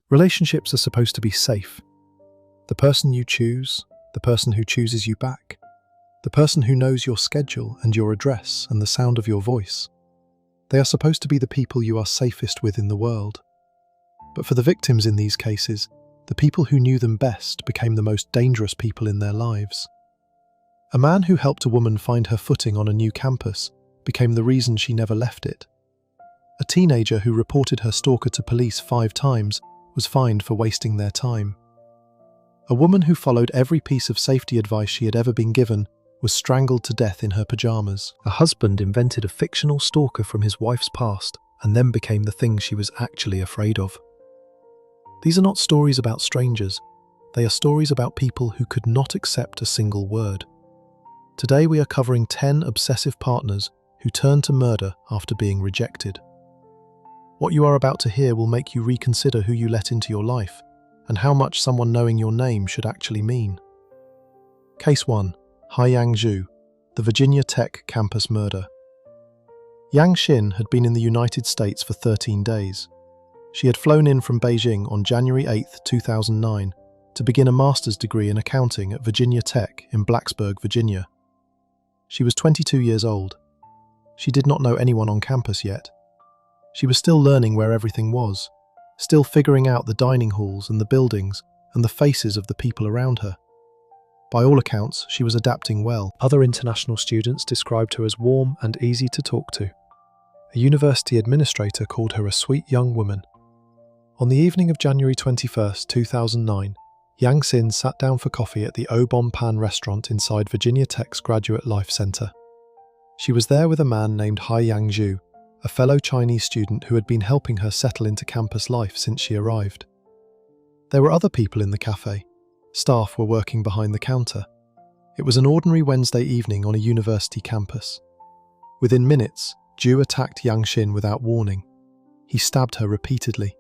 Relationships are supposed to be safe. The person you choose, the person who chooses you back, the person who knows your schedule and your address and the sound of your voice. They are supposed to be the people you are safest with in the world. But for the victims in these cases, the people who knew them best became the most dangerous people in their lives. A man who helped a woman find her footing on a new campus became the reason she never left it. A teenager who reported her stalker to police 5 times was fined for wasting their time. A woman who followed every piece of safety advice she had ever been given was strangled to death in her pajamas. A husband invented a fictional stalker from his wife's past and then became the thing she was actually afraid of. These are not stories about strangers. They are stories about people who could not accept a single word. Today we are covering 10 obsessive partners who turned to murder after being rejected. What you are about to hear will make you reconsider who you let into your life and how much someone knowing your name should actually mean. Case 1. Haiyang Zhu, the Virginia Tech campus murder. Yang Xin had been in the United States for 13 days. She had flown in from Beijing on January 8, 2009, to begin a master's degree in accounting at Virginia Tech in Blacksburg, Virginia. She was 22 years old. She did not know anyone on campus yet. She was still learning where everything was, still figuring out the dining halls and the buildings and the faces of the people around her. By all accounts, she was adapting well. Other international students described her as warm and easy to talk to. A university administrator called her a sweet young woman. On the evening of January 21, 2009, Yang Xin sat down for coffee at the Obon Pan restaurant inside Virginia Tech's Graduate Life Center. She was there with a man named Haiyang Zhu, a fellow Chinese student who had been helping her settle into campus life since she arrived. There were other people in the cafe. Staff were working behind the counter. It was an ordinary Wednesday evening on a university campus. Within minutes, Zhu attacked Yang Xin without warning. He stabbed her repeatedly.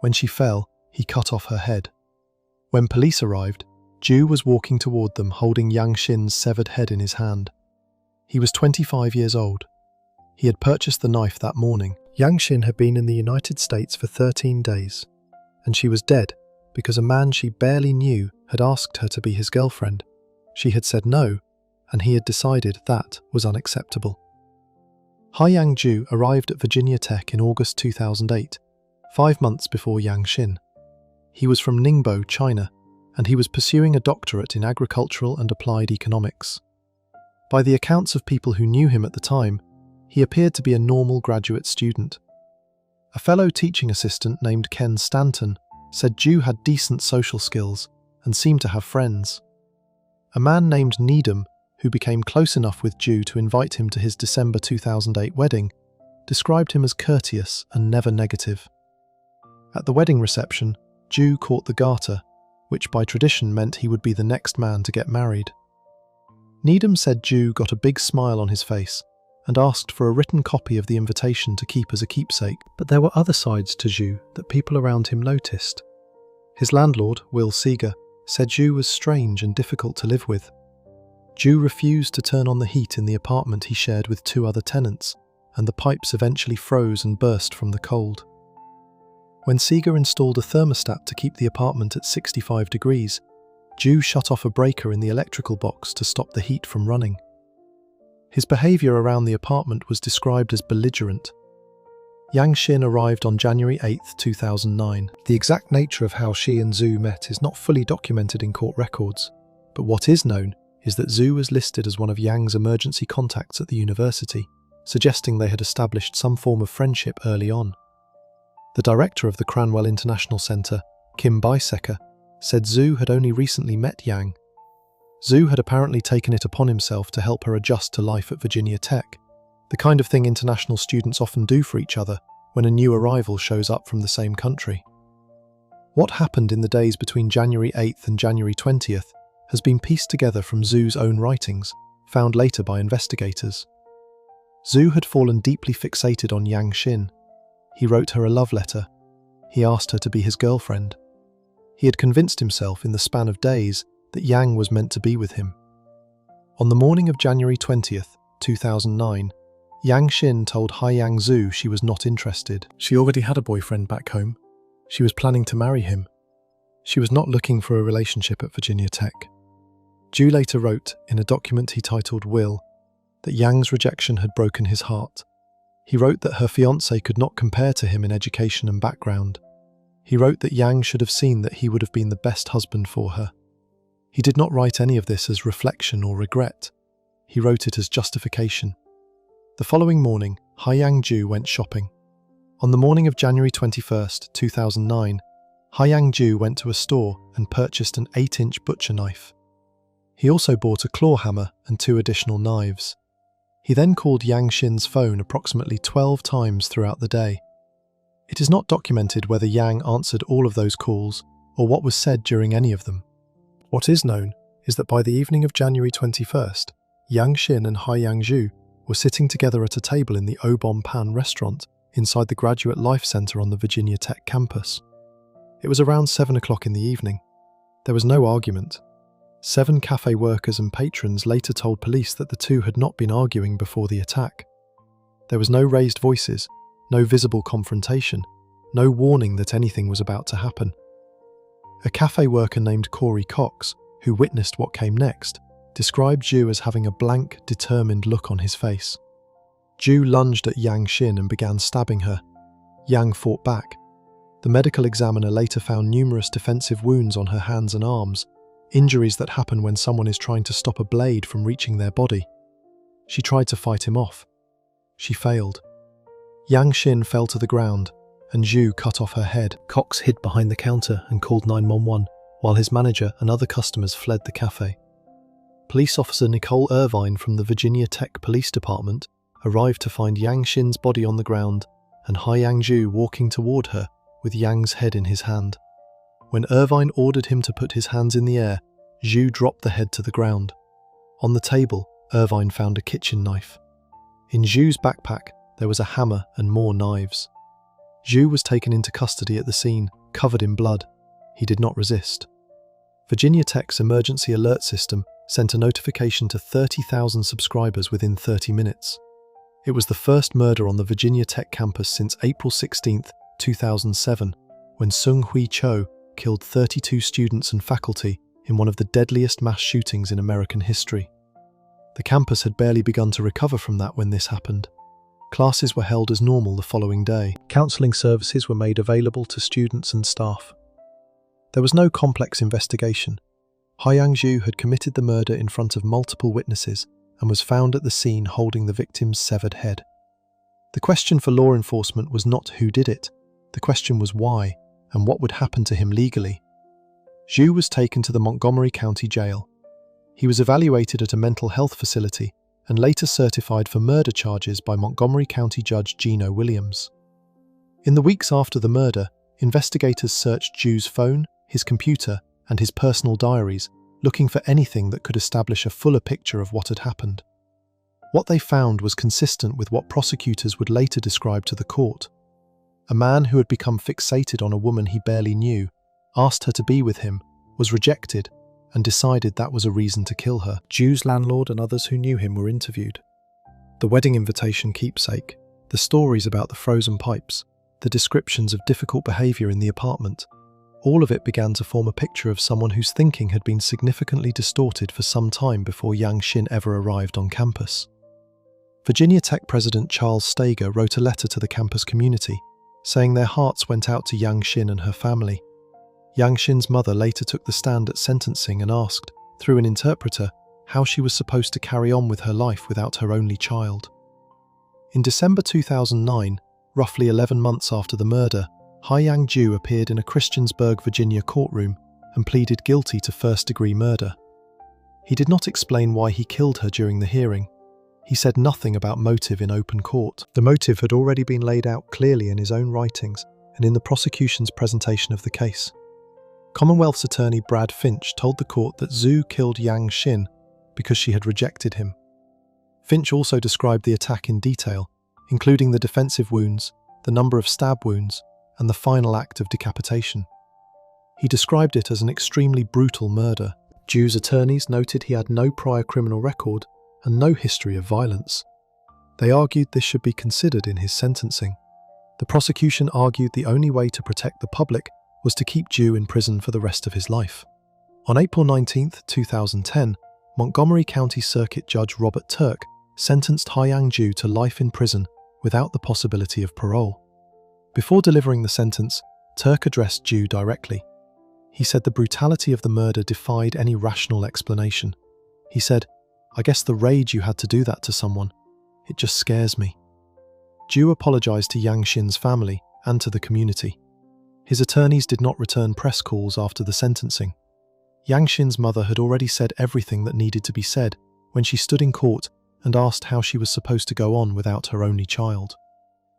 When she fell, he cut off her head. When police arrived, Zhu was walking toward them holding Yang Xin's severed head in his hand. He was 25 years old. He had purchased the knife that morning. Yang Xin had been in the United States for 13 days, and she was dead because a man she barely knew had asked her to be his girlfriend. She had said no, and he had decided that was unacceptable. Haiyang Zhu arrived at Virginia Tech in August 2008, 5 months before Yang Xin. He was from Ningbo, China, and he was pursuing a doctorate in agricultural and applied economics. By the accounts of people who knew him at the time, he appeared to be a normal graduate student. A fellow teaching assistant named Ken Stanton said Zhu had decent social skills and seemed to have friends. A man named Needham, who became close enough with Zhu to invite him to his December 2008 wedding, described him as courteous and never negative. At the wedding reception, Zhu caught the garter, which by tradition meant he would be the next man to get married. Needham said Zhu got a big smile on his face and asked for a written copy of the invitation to keep as a keepsake. But there were other sides to Zhu that people around him noticed. His landlord, Will Seeger, said Zhu was strange and difficult to live with. Zhu refused to turn on the heat in the apartment he shared with 2 other tenants, and the pipes eventually froze and burst from the cold. When Seeger installed a thermostat to keep the apartment at 65 degrees, Zhu shut off a breaker in the electrical box to stop the heat from running. His behaviour around the apartment was described as belligerent. Yang Xin arrived on January 8, 2009. The exact nature of how she and Zhu met is not fully documented in court records, but what is known is that Zhu was listed as one of Yang's emergency contacts at the university, suggesting they had established some form of friendship early on. The director of the Cranwell International Center, Kim Bisecker, said Zhu had only recently met Yang. Zhu had apparently taken it upon himself to help her adjust to life at Virginia Tech, the kind of thing international students often do for each other when a new arrival shows up from the same country. What happened in the days between January 8th and January 20th has been pieced together from Zhu's own writings, found later by investigators. Zhu had fallen deeply fixated on Yang Xin. He wrote her a love letter. He asked her to be his girlfriend. He had convinced himself in the span of days that Yang was meant to be with him. On the morning of January 20th, 2009, Yang Xin told Haiyang Zhu she was not interested. She already had a boyfriend back home. She was planning to marry him. She was not looking for a relationship at Virginia Tech. Ju later wrote, in a document he titled Will, that Yang's rejection had broken his heart. He wrote that her fiancé could not compare to him in education and background. He wrote that Yang should have seen that he would have been the best husband for her. He did not write any of this as reflection or regret. He wrote it as justification. The following morning, Haiyang Ju went shopping. On the morning of January 21st, 2009, Haiyang Ju went to a store and purchased an 8-inch butcher knife. He also bought a claw hammer and 2 additional knives. He then called Yang Xin's phone approximately 12 times throughout the day. It is not documented whether Yang answered all of those calls or what was said during any of them. What is known is that by the evening of January 21st, Yang Xin and Haiyang Ju were sitting together at a table in the Obon Pan restaurant inside the Graduate Life Center on the Virginia Tech campus. It was around 7 o'clock in the evening. There was no argument. 7 cafe workers and patrons later told police that the two had not been arguing before the attack. There was no raised voices, no visible confrontation, no warning that anything was about to happen. A cafe worker named Corey Cox, who witnessed what came next, described Ju as having a blank, determined look on his face. Ju lunged at Yang Xin and began stabbing her. Yang fought back. The medical examiner later found numerous defensive wounds on her hands and arms, injuries that happen when someone is trying to stop a blade from reaching their body. She tried to fight him off. She failed. Yang Xin fell to the ground, and Ju cut off her head. Cox hid behind the counter and called 911, while his manager and other customers fled the cafe. Police officer Nicole Irvine from the Virginia Tech Police Department arrived to find Yang Xin's body on the ground and Haiyang Ju walking toward her with Yang's head in his hand. When Irvine ordered him to put his hands in the air, Ju dropped the head to the ground. On the table, Irvine found a kitchen knife. In Ju's backpack, there was a hammer and more knives. Ju was taken into custody at the scene, covered in blood. He did not resist. Virginia Tech's emergency alert system sent a notification to 30,000 subscribers within 30 minutes. It was the first murder on the Virginia Tech campus since April 16, 2007, when Sung Hui Cho killed 32 students and faculty in one of the deadliest mass shootings in American history. The campus had barely begun to recover from that when this happened. Classes were held as normal the following day. Counselling services were made available to students and staff. There was no complex investigation. Haiyang Ju had committed the murder in front of multiple witnesses and was found at the scene holding the victim's severed head. The question for law enforcement was not who did it. The question was why, and what would happen to him legally. Ju was taken to the Montgomery County Jail. He was evaluated at a mental health facility and later certified for murder charges by Montgomery County Judge Gino Williams. In the weeks after the murder, investigators searched Ju's phone, his computer, and his personal diaries, looking for anything that could establish a fuller picture of what had happened. What they found was consistent with what prosecutors would later describe to the court. A man who had become fixated on a woman he barely knew, asked her to be with him, was rejected, and decided that was a reason to kill her. Ju's landlord and others who knew him were interviewed. The wedding invitation keepsake, the stories about the frozen pipes, the descriptions of difficult behaviour in the apartment, all of it began to form a picture of someone whose thinking had been significantly distorted for some time before Yang Xin ever arrived on campus. Virginia Tech President Charles Steger wrote a letter to the campus community, saying their hearts went out to Yang Xin and her family. Yang Xin's mother later took the stand at sentencing and asked, through an interpreter, how she was supposed to carry on with her life without her only child. In December 2009, roughly 11 months after the murder, Haiyang Ju appeared in a Christiansburg, Virginia courtroom and pleaded guilty to first-degree murder. He did not explain why he killed her during the hearing. He said nothing about motive in open court. The motive had already been laid out clearly in his own writings and in the prosecution's presentation of the case. Commonwealth's attorney Brad Finch told the court that Zhu killed Yang Xin because she had rejected him. Finch also described the attack in detail, including the defensive wounds, the number of stab wounds, and the final act of decapitation. He described it as an extremely brutal murder. Zhu's attorneys noted he had no prior criminal record and no history of violence. They argued this should be considered in his sentencing. The prosecution argued the only way to protect the public was to keep Ju in prison for the rest of his life. On April 19, 2010, Montgomery County Circuit Judge Robert Turk sentenced Haiyang Ju to life in prison without the possibility of parole. Before delivering the sentence, Turk addressed Ju directly. He said the brutality of the murder defied any rational explanation. He said, "I guess the rage you had to do that to someone. It just scares me." Ju apologized to Yang Xin's family and to the community. His attorneys did not return press calls after the sentencing. Yang Xin's mother had already said everything that needed to be said when she stood in court and asked how she was supposed to go on without her only child.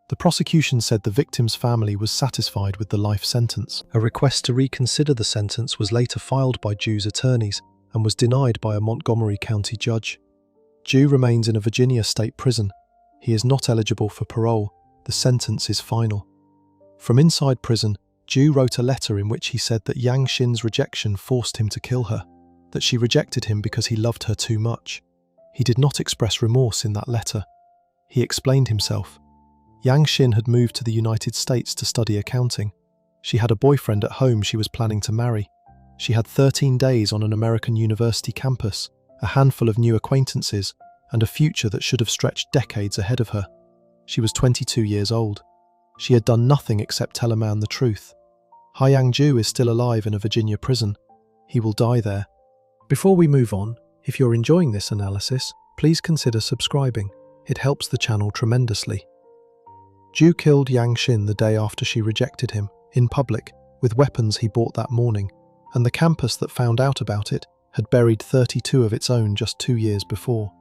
The prosecution said the victim's family was satisfied with the life sentence. A request to reconsider the sentence was later filed by Ju's attorneys and was denied by a Montgomery County judge. Ju remains in a Virginia state prison. He is not eligible for parole. The sentence is final. From inside prison, Ju wrote a letter in which he said that Yang Xin's rejection forced him to kill her, that she rejected him because he loved her too much. He did not express remorse in that letter. He explained himself. Yang Xin had moved to the United States to study accounting. She had a boyfriend at home she was planning to marry. She had 13 days on an American university campus, a handful of new acquaintances, and a future that should have stretched decades ahead of her. She was 22 years old. She had done nothing except tell a man the truth. Haiyang Ju is still alive in a Virginia prison. He will die there. Before we move on, if you're enjoying this analysis, please consider subscribing. It helps the channel tremendously. Ju killed Yang Xin the day after she rejected him, in public, with weapons he bought that morning, and the campus that found out about it had buried 32 of its own just 2 years before.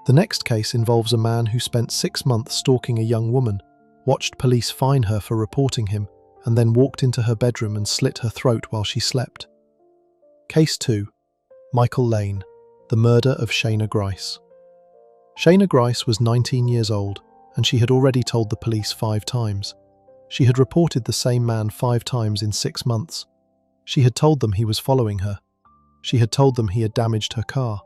The next case involves a man who spent 6 months stalking a young woman, watched police fine her for reporting him, and then walked into her bedroom and slit her throat while she slept. Case 2. Michael Lane, the murder of Shauna Grace. Shauna Grace was 19 years old, and she had already told the police 5 times. She had reported the same man 5 times in 6 months. She had told them he was following her. She had told them he had damaged her car.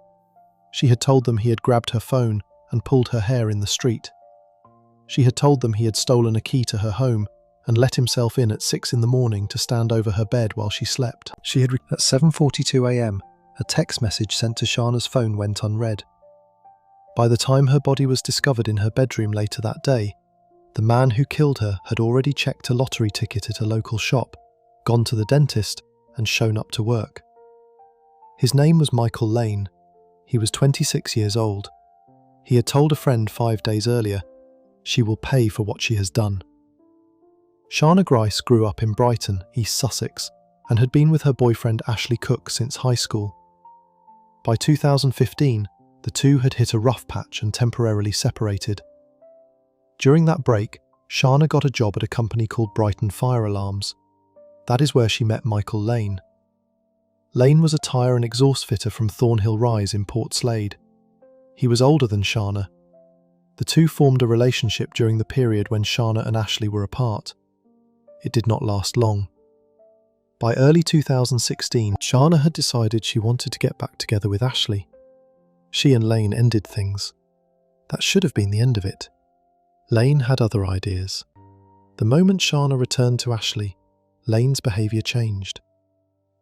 She had told them he had grabbed her phone and pulled her hair in the street. She had told them he had stolen a key to her home and let himself in at 6 in the morning to stand over her bed while she slept. At 7:42 a.m, a text message sent to Shauna's phone went unread. By the time her body was discovered in her bedroom later that day, the man who killed her had already checked a lottery ticket at a local shop, gone to the dentist, and shown up to work. His name was Michael Lane. He was 26 years old. He had told a friend 5 days earlier, "She will pay for what she has done." Shauna Grace grew up in Brighton, East Sussex, and had been with her boyfriend Ashley Cook since high school. By 2015, the two had hit a rough patch and temporarily separated. During that break, Shauna got a job at a company called Brighton Fire Alarms. That is where she met Michael Lane. Lane was a tyre and exhaust fitter from Thornhill Rise in Port Slade. He was older than Shauna. The two formed a relationship during the period when Shauna and Ashley were apart. It did not last long. By early 2016, Shauna had decided she wanted to get back together with Ashley. She and Lane ended things. That should have been the end of it. Lane had other ideas. The moment Shauna returned to Ashley, Lane's behaviour changed.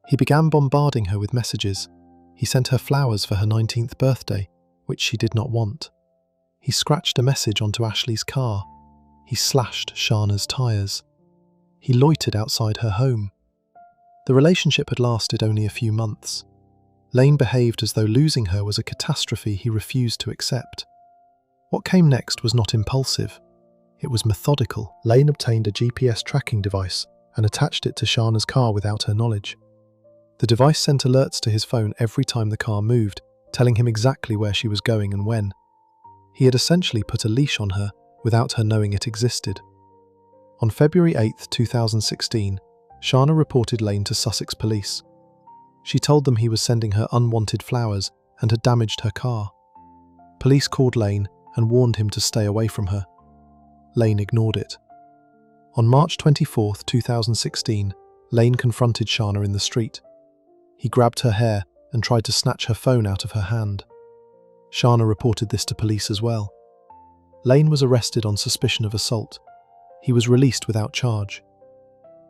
He began bombarding her with messages. He sent her flowers for her 19th birthday, which she did not want. He scratched a message onto Ashley's car. He slashed Shauna's tyres. He loitered outside her home. The relationship had lasted only a few months. Lane behaved as though losing her was a catastrophe he refused to accept. What came next was not impulsive. It was methodical. Lane obtained a GPS tracking device and attached it to Shauna's car without her knowledge. The device sent alerts to his phone every time the car moved, telling him exactly where she was going and when. He had essentially put a leash on her without her knowing it existed. On February 8, 2016, Shauna reported Lane to Sussex police. She told them he was sending her unwanted flowers and had damaged her car. Police called Lane and warned him to stay away from her. Lane ignored it. On March 24, 2016, Lane confronted Shauna in the street. He grabbed her hair and tried to snatch her phone out of her hand. Shauna reported this to police as well. Lane was arrested on suspicion of assault. he was released without charge.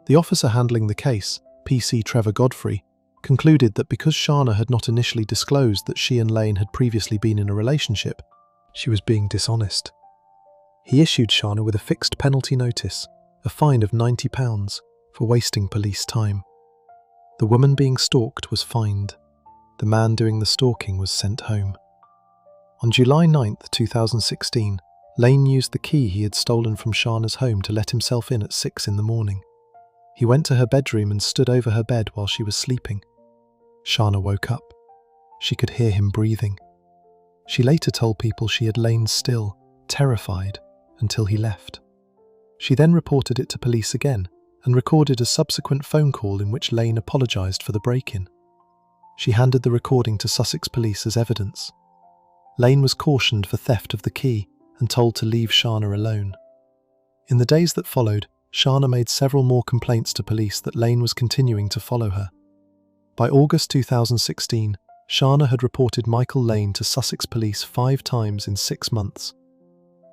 The officer handling the case, PC Trevor Godfrey, concluded that because Shauna had not initially disclosed that she and Lane had previously been in a relationship, she was being dishonest. He issued Shauna with a fixed penalty notice, a fine of £90 for wasting police time. The woman being stalked was fined. The man doing the stalking was sent home. On July 9, 2016, Lane used the key he had stolen from Shauna's home to let himself in at 6 in the morning. He went to her bedroom and stood over her bed while she was sleeping. Shauna woke up. She could hear him breathing. She later told people she had lain still, terrified, until he left. She then reported it to police again and recorded a subsequent phone call in which Lane apologised for the break-in. She handed the recording to Sussex police as evidence. Lane was cautioned for theft of the key and told to leave Shauna alone. In the days that followed, Shauna made several more complaints to police that Lane was continuing to follow her. By August 2016, Shauna had reported Michael Lane to Sussex police 5 times in 6 months.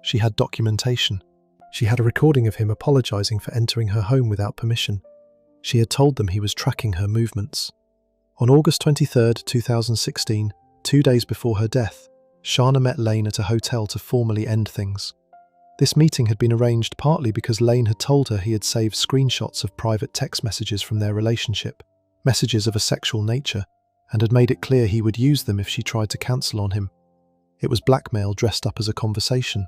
She had documentation. She had a recording of him apologising for entering her home without permission. She had told them he was tracking her movements. On August 23, 2016, 2 days before her death, Shauna met Lane at a hotel to formally end things. This meeting had been arranged partly because Lane had told her he had saved screenshots of private text messages from their relationship, messages of a sexual nature, and had made it clear he would use them if she tried to cancel on him. It was blackmail dressed up as a conversation.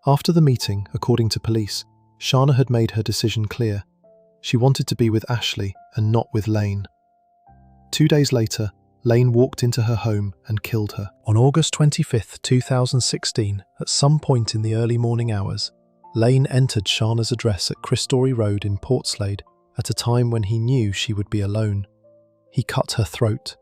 After the meeting, according to police, Shauna had made her decision clear. She wanted to be with Ashley and not with Lane. 2 days later, Lane walked into her home and killed her. On August 25, 2016, at some point in the early morning hours, Lane entered Shauna's address at Christory Road in Portslade at a time when he knew she would be alone. He cut her throat.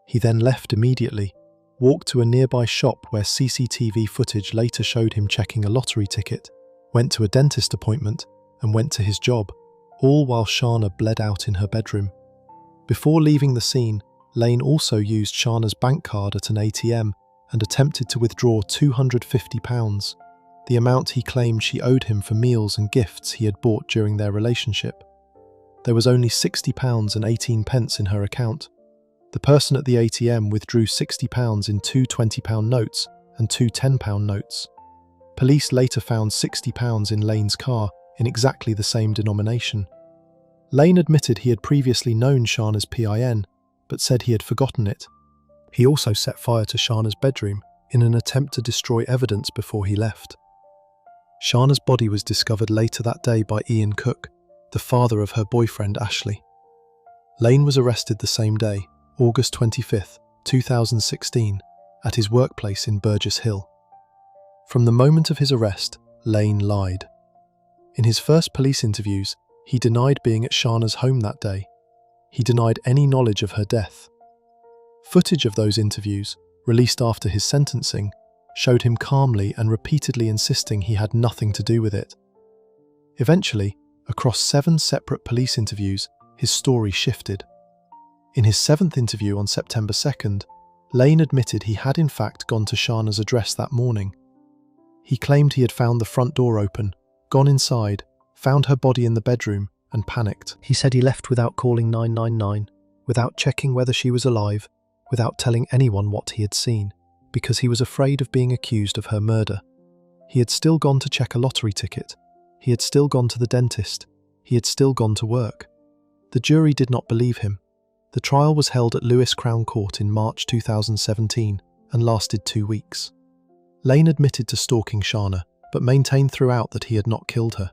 He then left immediately, walked to a nearby shop where CCTV footage later showed him checking a lottery ticket, went to a dentist appointment, and went to his job, all while Shauna bled out in her bedroom. Before leaving the scene, Lane also used Shauna's bank card at an ATM and attempted to withdraw £250, the amount he claimed she owed him for meals and gifts he had bought during their relationship. There was only £60 and 18 pence in her account. The person at the ATM withdrew £60 in 2 £20 notes and 2 £10 notes. Police later found £60 in Lane's car in exactly the same denomination. Lane admitted he had previously known Shauna's PIN, but said he had forgotten it. He also set fire to Shauna's bedroom in an attempt to destroy evidence before he left. Shauna's body was discovered later that day by Ian Cook, the father of her boyfriend Ashley. Lane was arrested the same day, August 25, 2016, at his workplace in Burgess Hill. From the moment of his arrest, Lane lied. In his first police interviews, he denied being at Shauna's home that day. He denied any knowledge of her death. Footage of those interviews, released after his sentencing, showed him calmly and repeatedly insisting he had nothing to do with it. Eventually, across 7 separate police interviews, his story shifted. In his 7th interview on September 2nd, Lane admitted he had in fact gone to Shauna's address that morning. He claimed he had found the front door open, gone inside, found her body in the bedroom, and panicked. He said he left without calling 999, without checking whether she was alive, without telling anyone what he had seen, because he was afraid of being accused of her murder. He had still gone to check a lottery ticket. He had still gone to the dentist. He had still gone to work. The jury did not believe him. The trial was held at Lewis Crown Court in March 2017 and lasted 2 weeks. Lane admitted to stalking Shauna, but maintained throughout that he had not killed her.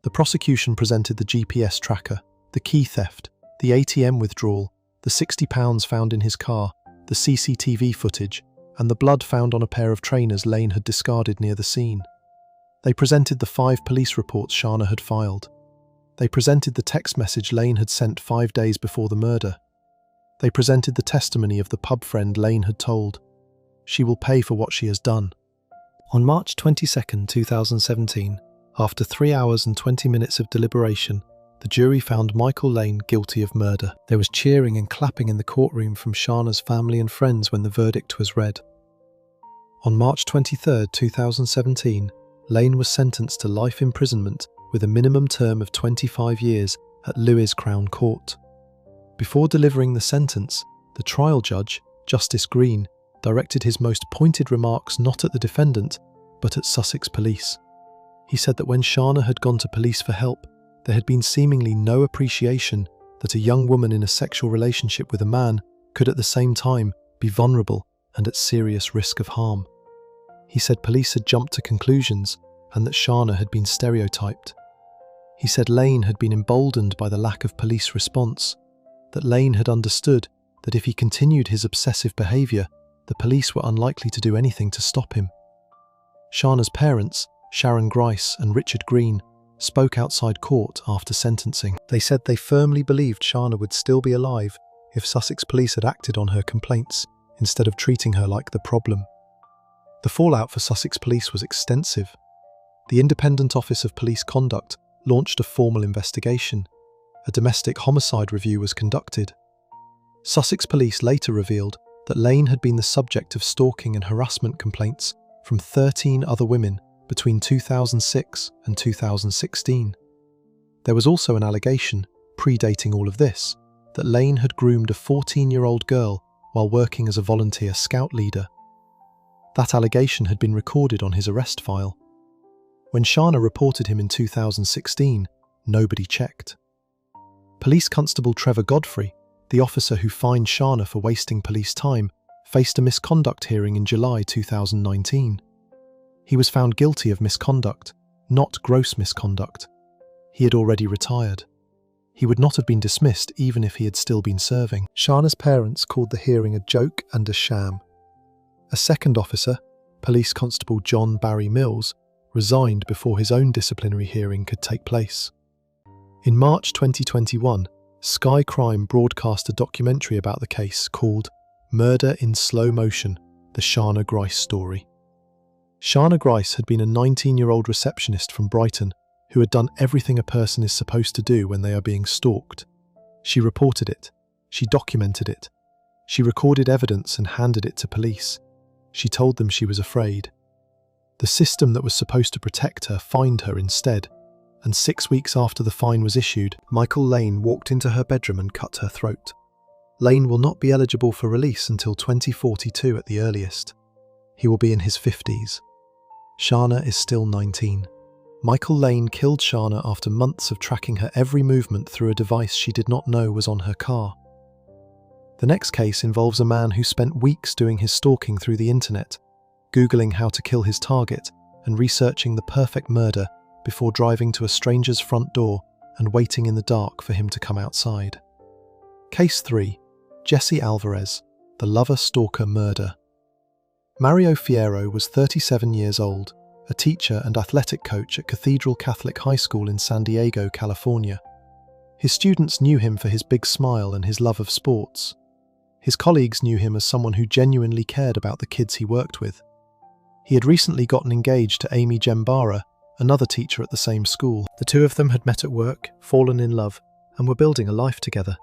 The prosecution presented the GPS tracker, the key theft, the ATM withdrawal, the £60 found in his car, the CCTV footage, and the blood found on a pair of trainers Lane had discarded near the scene. They presented the 5 police reports Shauna had filed. They presented the text message Lane had sent 5 days before the murder. They presented the testimony of the pub friend Lane had told. She will pay for what she has done. On March 22, 2017, after 3 hours and 20 minutes of deliberation, the jury found Michael Lane guilty of murder. There was cheering and clapping in the courtroom from Shauna's family and friends when the verdict was read. On March 23, 2017, Lane was sentenced to life imprisonment with a minimum term of 25 years at Lewes Crown Court. Before delivering the sentence, the trial judge, Justice Green, directed his most pointed remarks not at the defendant, but at Sussex Police. He said that when Shauna had gone to police for help, there had been seemingly no appreciation that a young woman in a sexual relationship with a man could at the same time be vulnerable and at serious risk of harm. He said police had jumped to conclusions and that Shauna had been stereotyped. He said Lane had been emboldened by the lack of police response, that Lane had understood that if he continued his obsessive behaviour, the police were unlikely to do anything to stop him. Shauna's parents, Shauna Grace and Richard Green, spoke outside court after sentencing. They said they firmly believed Shauna would still be alive if Sussex Police had acted on her complaints instead of treating her like the problem. The fallout for Sussex Police was extensive. The Independent Office of Police Conduct launched a formal investigation. A domestic homicide review was conducted. Sussex Police later revealed that Lane had been the subject of stalking and harassment complaints from 13 other women between 2006 and 2016. There was also an allegation, predating all of this, that Lane had groomed a 14-year-old girl while working as a volunteer scout leader. That allegation had been recorded on his arrest file. When Shauna reported him in 2016, nobody checked. Police Constable Trevor Godfrey, the officer who fined Shauna for wasting police time, faced a misconduct hearing in July 2019. He was found guilty of misconduct, not gross misconduct. He had already retired. He would not have been dismissed even if he had still been serving. Shauna's parents called the hearing a joke and a sham. A second officer, Police Constable John Barry Mills, resigned before his own disciplinary hearing could take place. In March 2021, Sky Crime broadcast a documentary about the case called Murder in Slow Motion, the Shauna Grace Story. Shauna Grace had been a 19-year-old receptionist from Brighton who had done everything a person is supposed to do when they are being stalked. She reported it. She documented it. She recorded evidence and handed it to police. She told them she was afraid. The system that was supposed to protect her fined her instead, and 6 weeks after the fine was issued, Michael Lane walked into her bedroom and cut her throat. Lane will not be eligible for release until 2042 at the earliest. He will be in his 50s. Shauna is still 19. Michael Lane killed Shauna after months of tracking her every movement through a device she did not know was on her car. The next case involves a man who spent weeks doing his stalking through the internet, Googling how to kill his target and researching the perfect murder before driving to a stranger's front door and waiting in the dark for him to come outside. Case 3. Jesse Alvarez, the lover-stalker murder. Mario Fiero was 37 years old, a teacher and athletic coach at Cathedral Catholic High School in San Diego, California. His students knew him for his big smile and his love of sports. His colleagues knew him as someone who genuinely cared about the kids he worked with. He had recently gotten engaged to Amy Gembara, another teacher at the same school. The two of them had met at work, fallen in love, and were building a life together.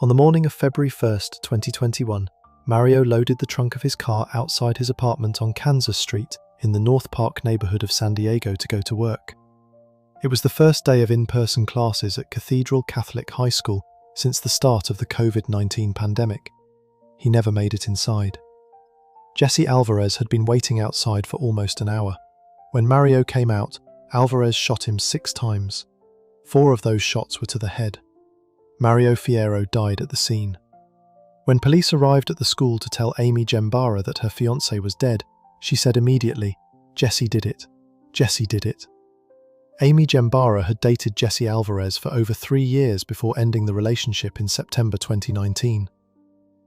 On the morning of February 1st, 2021, Mario loaded the trunk of his car outside his apartment on Kansas Street in the North Park neighborhood of San Diego to go to work. It was the first day of in-person classes at Cathedral Catholic High School since the start of the COVID-19 pandemic. He never made it inside. Jesse Alvarez had been waiting outside for almost an hour. When Mario came out, Alvarez shot him 6 times. 4 of those shots were to the head. Mario Fiero died at the scene. When police arrived at the school to tell Amy Gembara that her fiancé was dead, she said immediately, "Jesse did it. Jesse did it." Amy Gembara had dated Jesse Alvarez for over 3 years before ending the relationship in September 2019.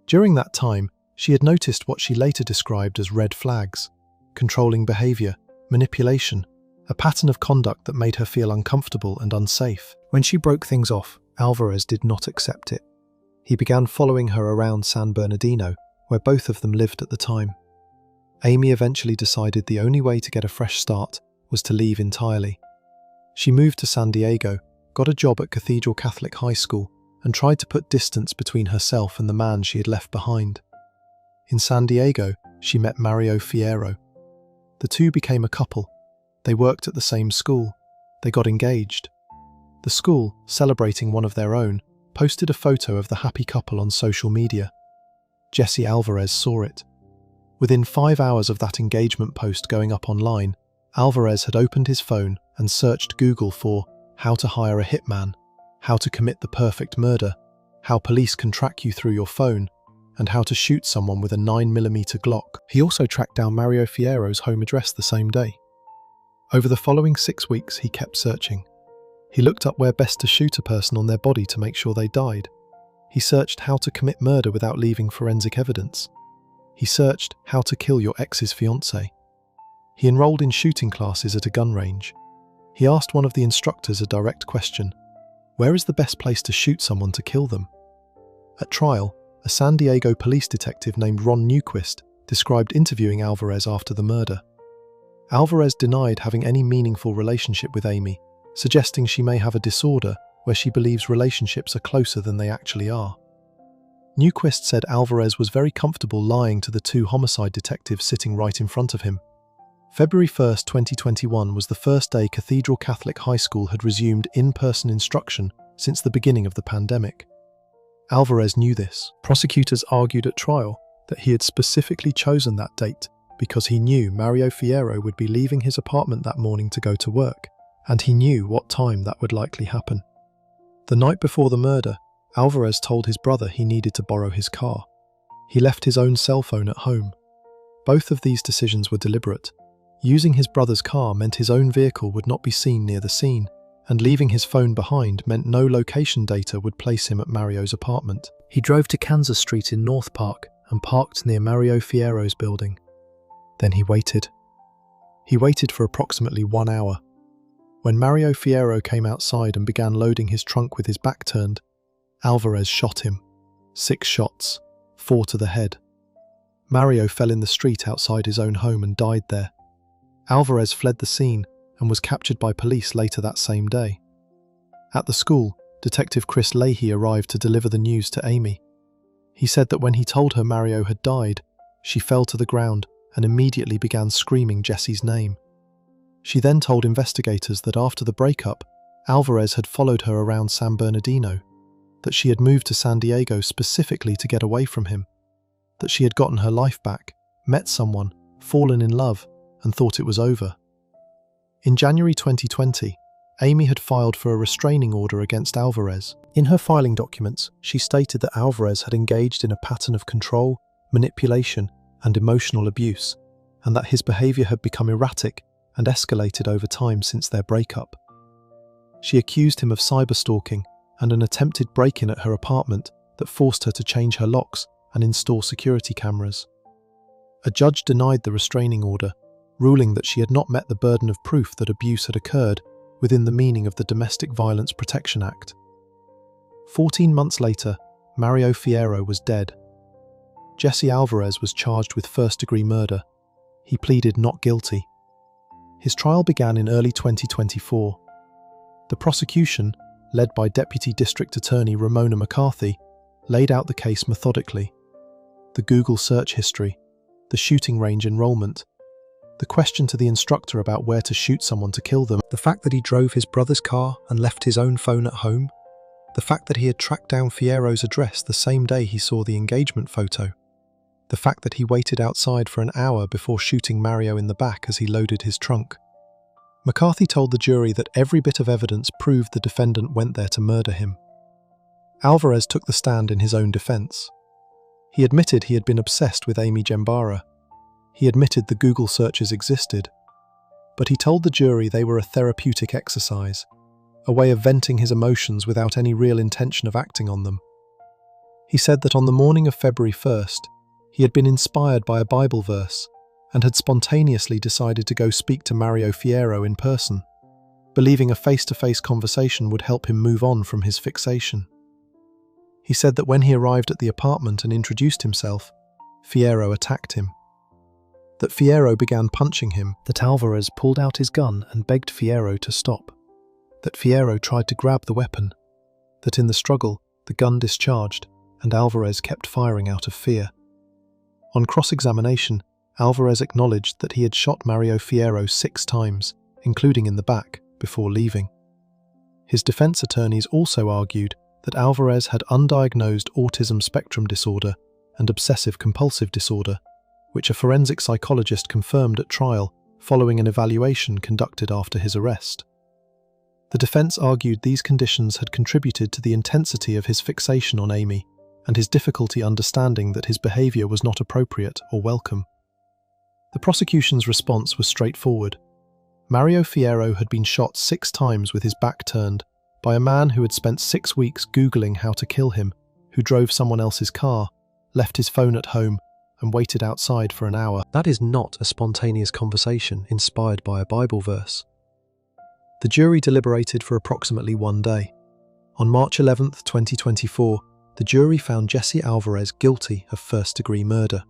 During that time, she had noticed what she later described as red flags: controlling behaviour, manipulation, a pattern of conduct that made her feel uncomfortable and unsafe. When she broke things off, Alvarez did not accept it. He began following her around San Bernardino, where both of them lived at the time. Amy eventually decided the only way to get a fresh start was to leave entirely. She moved to San Diego, got a job at Cathedral Catholic High School, and tried to put distance between herself and the man she had left behind. In San Diego, she met Mario Fiero. The two became a couple. They worked at the same school. They got engaged. The school, celebrating one of their own, posted a photo of the happy couple on social media. Jesse Alvarez saw it. Within 5 hours of that engagement post going up online, Alvarez had opened his phone and searched Google for how to hire a hitman, how to commit the perfect murder, how police can track you through your phone, and how to shoot someone with a 9mm Glock. He also tracked down Mario Fiero's home address the same day. Over the following 6 weeks, he kept searching. He looked up where best to shoot a person on their body to make sure they died. He searched how to commit murder without leaving forensic evidence. He searched how to kill your ex's fiancée. He enrolled in shooting classes at a gun range. He asked one of the instructors a direct question: where is the best place to shoot someone to kill them? At trial, a San Diego police detective named Ron Newquist described interviewing Alvarez after the murder. Alvarez denied having any meaningful relationship with Amy, suggesting she may have a disorder where she believes relationships are closer than they actually are. Newquist said Alvarez was very comfortable lying to the two homicide detectives sitting right in front of him. February 1, 2021 was the first day Cathedral Catholic High School had resumed in-person instruction since the beginning of the pandemic. Alvarez knew this. Prosecutors argued at trial that he had specifically chosen that date because he knew Mario Fiero would be leaving his apartment that morning to go to work, and he knew what time that would likely happen. The night before the murder, Alvarez told his brother he needed to borrow his car. He left his own cell phone at home. Both of these decisions were deliberate. Using his brother's car meant his own vehicle would not be seen near the scene, and leaving his phone behind meant no location data would place him at Mario's apartment. He drove to Kansas Street in North Park and parked near Mario Fiero's building. Then he waited. He waited for approximately 1 hour. When Mario Fiero came outside and began loading his trunk with his back turned, Alvarez shot him. 6 shots, 4 to the head. Mario fell in the street outside his own home and died there. Alvarez fled the scene and was captured by police later that same day. At the school, Detective Chris Leahy arrived to deliver the news to Amy. He said that when he told her Mario had died, she fell to the ground and immediately began screaming Jesse's name. She then told investigators that after the breakup, Alvarez had followed her around San Bernardino, that she had moved to San Diego specifically to get away from him, that she had gotten her life back, met someone, fallen in love, and thought it was over. In January 2020, Amy had filed for a restraining order against Alvarez. In her filing documents, she stated that Alvarez had engaged in a pattern of control, manipulation, and emotional abuse, and that his behavior had become erratic and escalated over time since their breakup. She accused him of cyberstalking and an attempted break-in at her apartment that forced her to change her locks and install security cameras. A judge denied the restraining order, ruling that she had not met the burden of proof that abuse had occurred within the meaning of the Domestic Violence Protection Act. 14 months later, Mario Fiero was dead. Jesse Alvarez was charged with first-degree murder. He pleaded not guilty. His trial began in early 2024. The prosecution, led by Deputy District Attorney Ramona McCarthy, laid out the case methodically. The Google search history, the shooting range enrollment, the question to the instructor about where to shoot someone to kill them, the fact that he drove his brother's car and left his own phone at home, the fact that he had tracked down Fiero's address the same day he saw the engagement photo, the fact that he waited outside for an hour before shooting Mario in the back as he loaded his trunk. McCarthy told the jury that every bit of evidence proved the defendant went there to murder him. Alvarez took the stand in his own defense. He admitted he had been obsessed with Amy Gembara. He admitted the Google searches existed. But he told the jury they were a therapeutic exercise, a way of venting his emotions without any real intention of acting on them. He said that on the morning of February 1st, he had been inspired by a Bible verse and had spontaneously decided to go speak to Mario Fiero in person, believing a face-to-face conversation would help him move on from his fixation. He said that when he arrived at the apartment and introduced himself, Fiero attacked him. That Fiero began punching him, that Alvarez pulled out his gun and begged Fiero to stop, that Fiero tried to grab the weapon, that in the struggle, the gun discharged and Alvarez kept firing out of fear. On cross-examination, Alvarez acknowledged that he had shot Mario Fiero 6 times, including in the back, before leaving. His defense attorneys also argued that Alvarez had undiagnosed autism spectrum disorder and obsessive-compulsive disorder, which a forensic psychologist confirmed at trial following an evaluation conducted after his arrest. The defense argued these conditions had contributed to the intensity of his fixation on Amy and his difficulty understanding that his behavior was not appropriate or welcome. The prosecution's response was straightforward. Mario Fiero had been shot 6 times with his back turned by a man who had spent 6 weeks Googling how to kill him, who drove someone else's car, left his phone at home, and waited outside for an hour. That is not a spontaneous conversation inspired by a Bible verse. The jury deliberated for approximately 1 day. On March 11, 2024, the jury found Jesse Alvarez guilty of first-degree murder.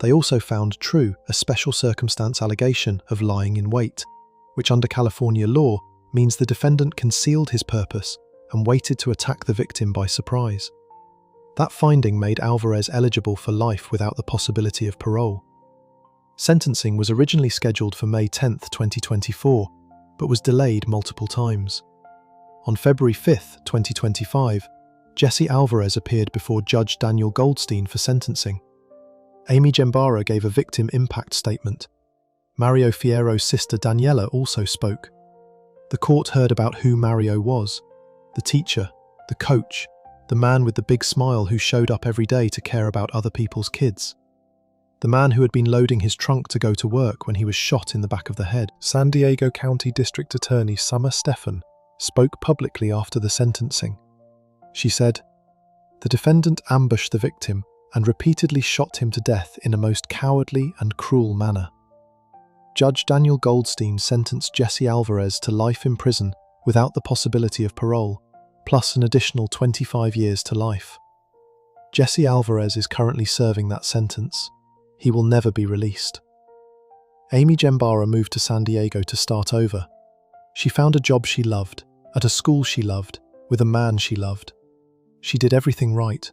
They also found true a special circumstance allegation of lying in wait, which under California law means the defendant concealed his purpose and waited to attack the victim by surprise. That finding made Alvarez eligible for life without the possibility of parole. Sentencing was originally scheduled for May 10, 2024, but was delayed multiple times. On February 5, 2025, Jesse Alvarez appeared before Judge Daniel Goldstein for sentencing. Amy Gembara gave a victim impact statement. Mario Fiero's sister Daniela also spoke. The court heard about who Mario was: the teacher, the coach, the man with the big smile who showed up every day to care about other people's kids. The man who had been loading his trunk to go to work when he was shot in the back of the head. San Diego County District Attorney Summer Stephan spoke publicly after the sentencing. She said, "The defendant ambushed the victim and repeatedly shot him to death in a most cowardly and cruel manner." Judge Daniel Goldstein sentenced Jesse Alvarez to life in prison without the possibility of parole, plus an additional 25 years to life. Jesse Alvarez is currently serving that sentence. He will never be released. Amy Gembara moved to San Diego to start over. She found a job she loved, at a school she loved, with a man she loved. She did everything right.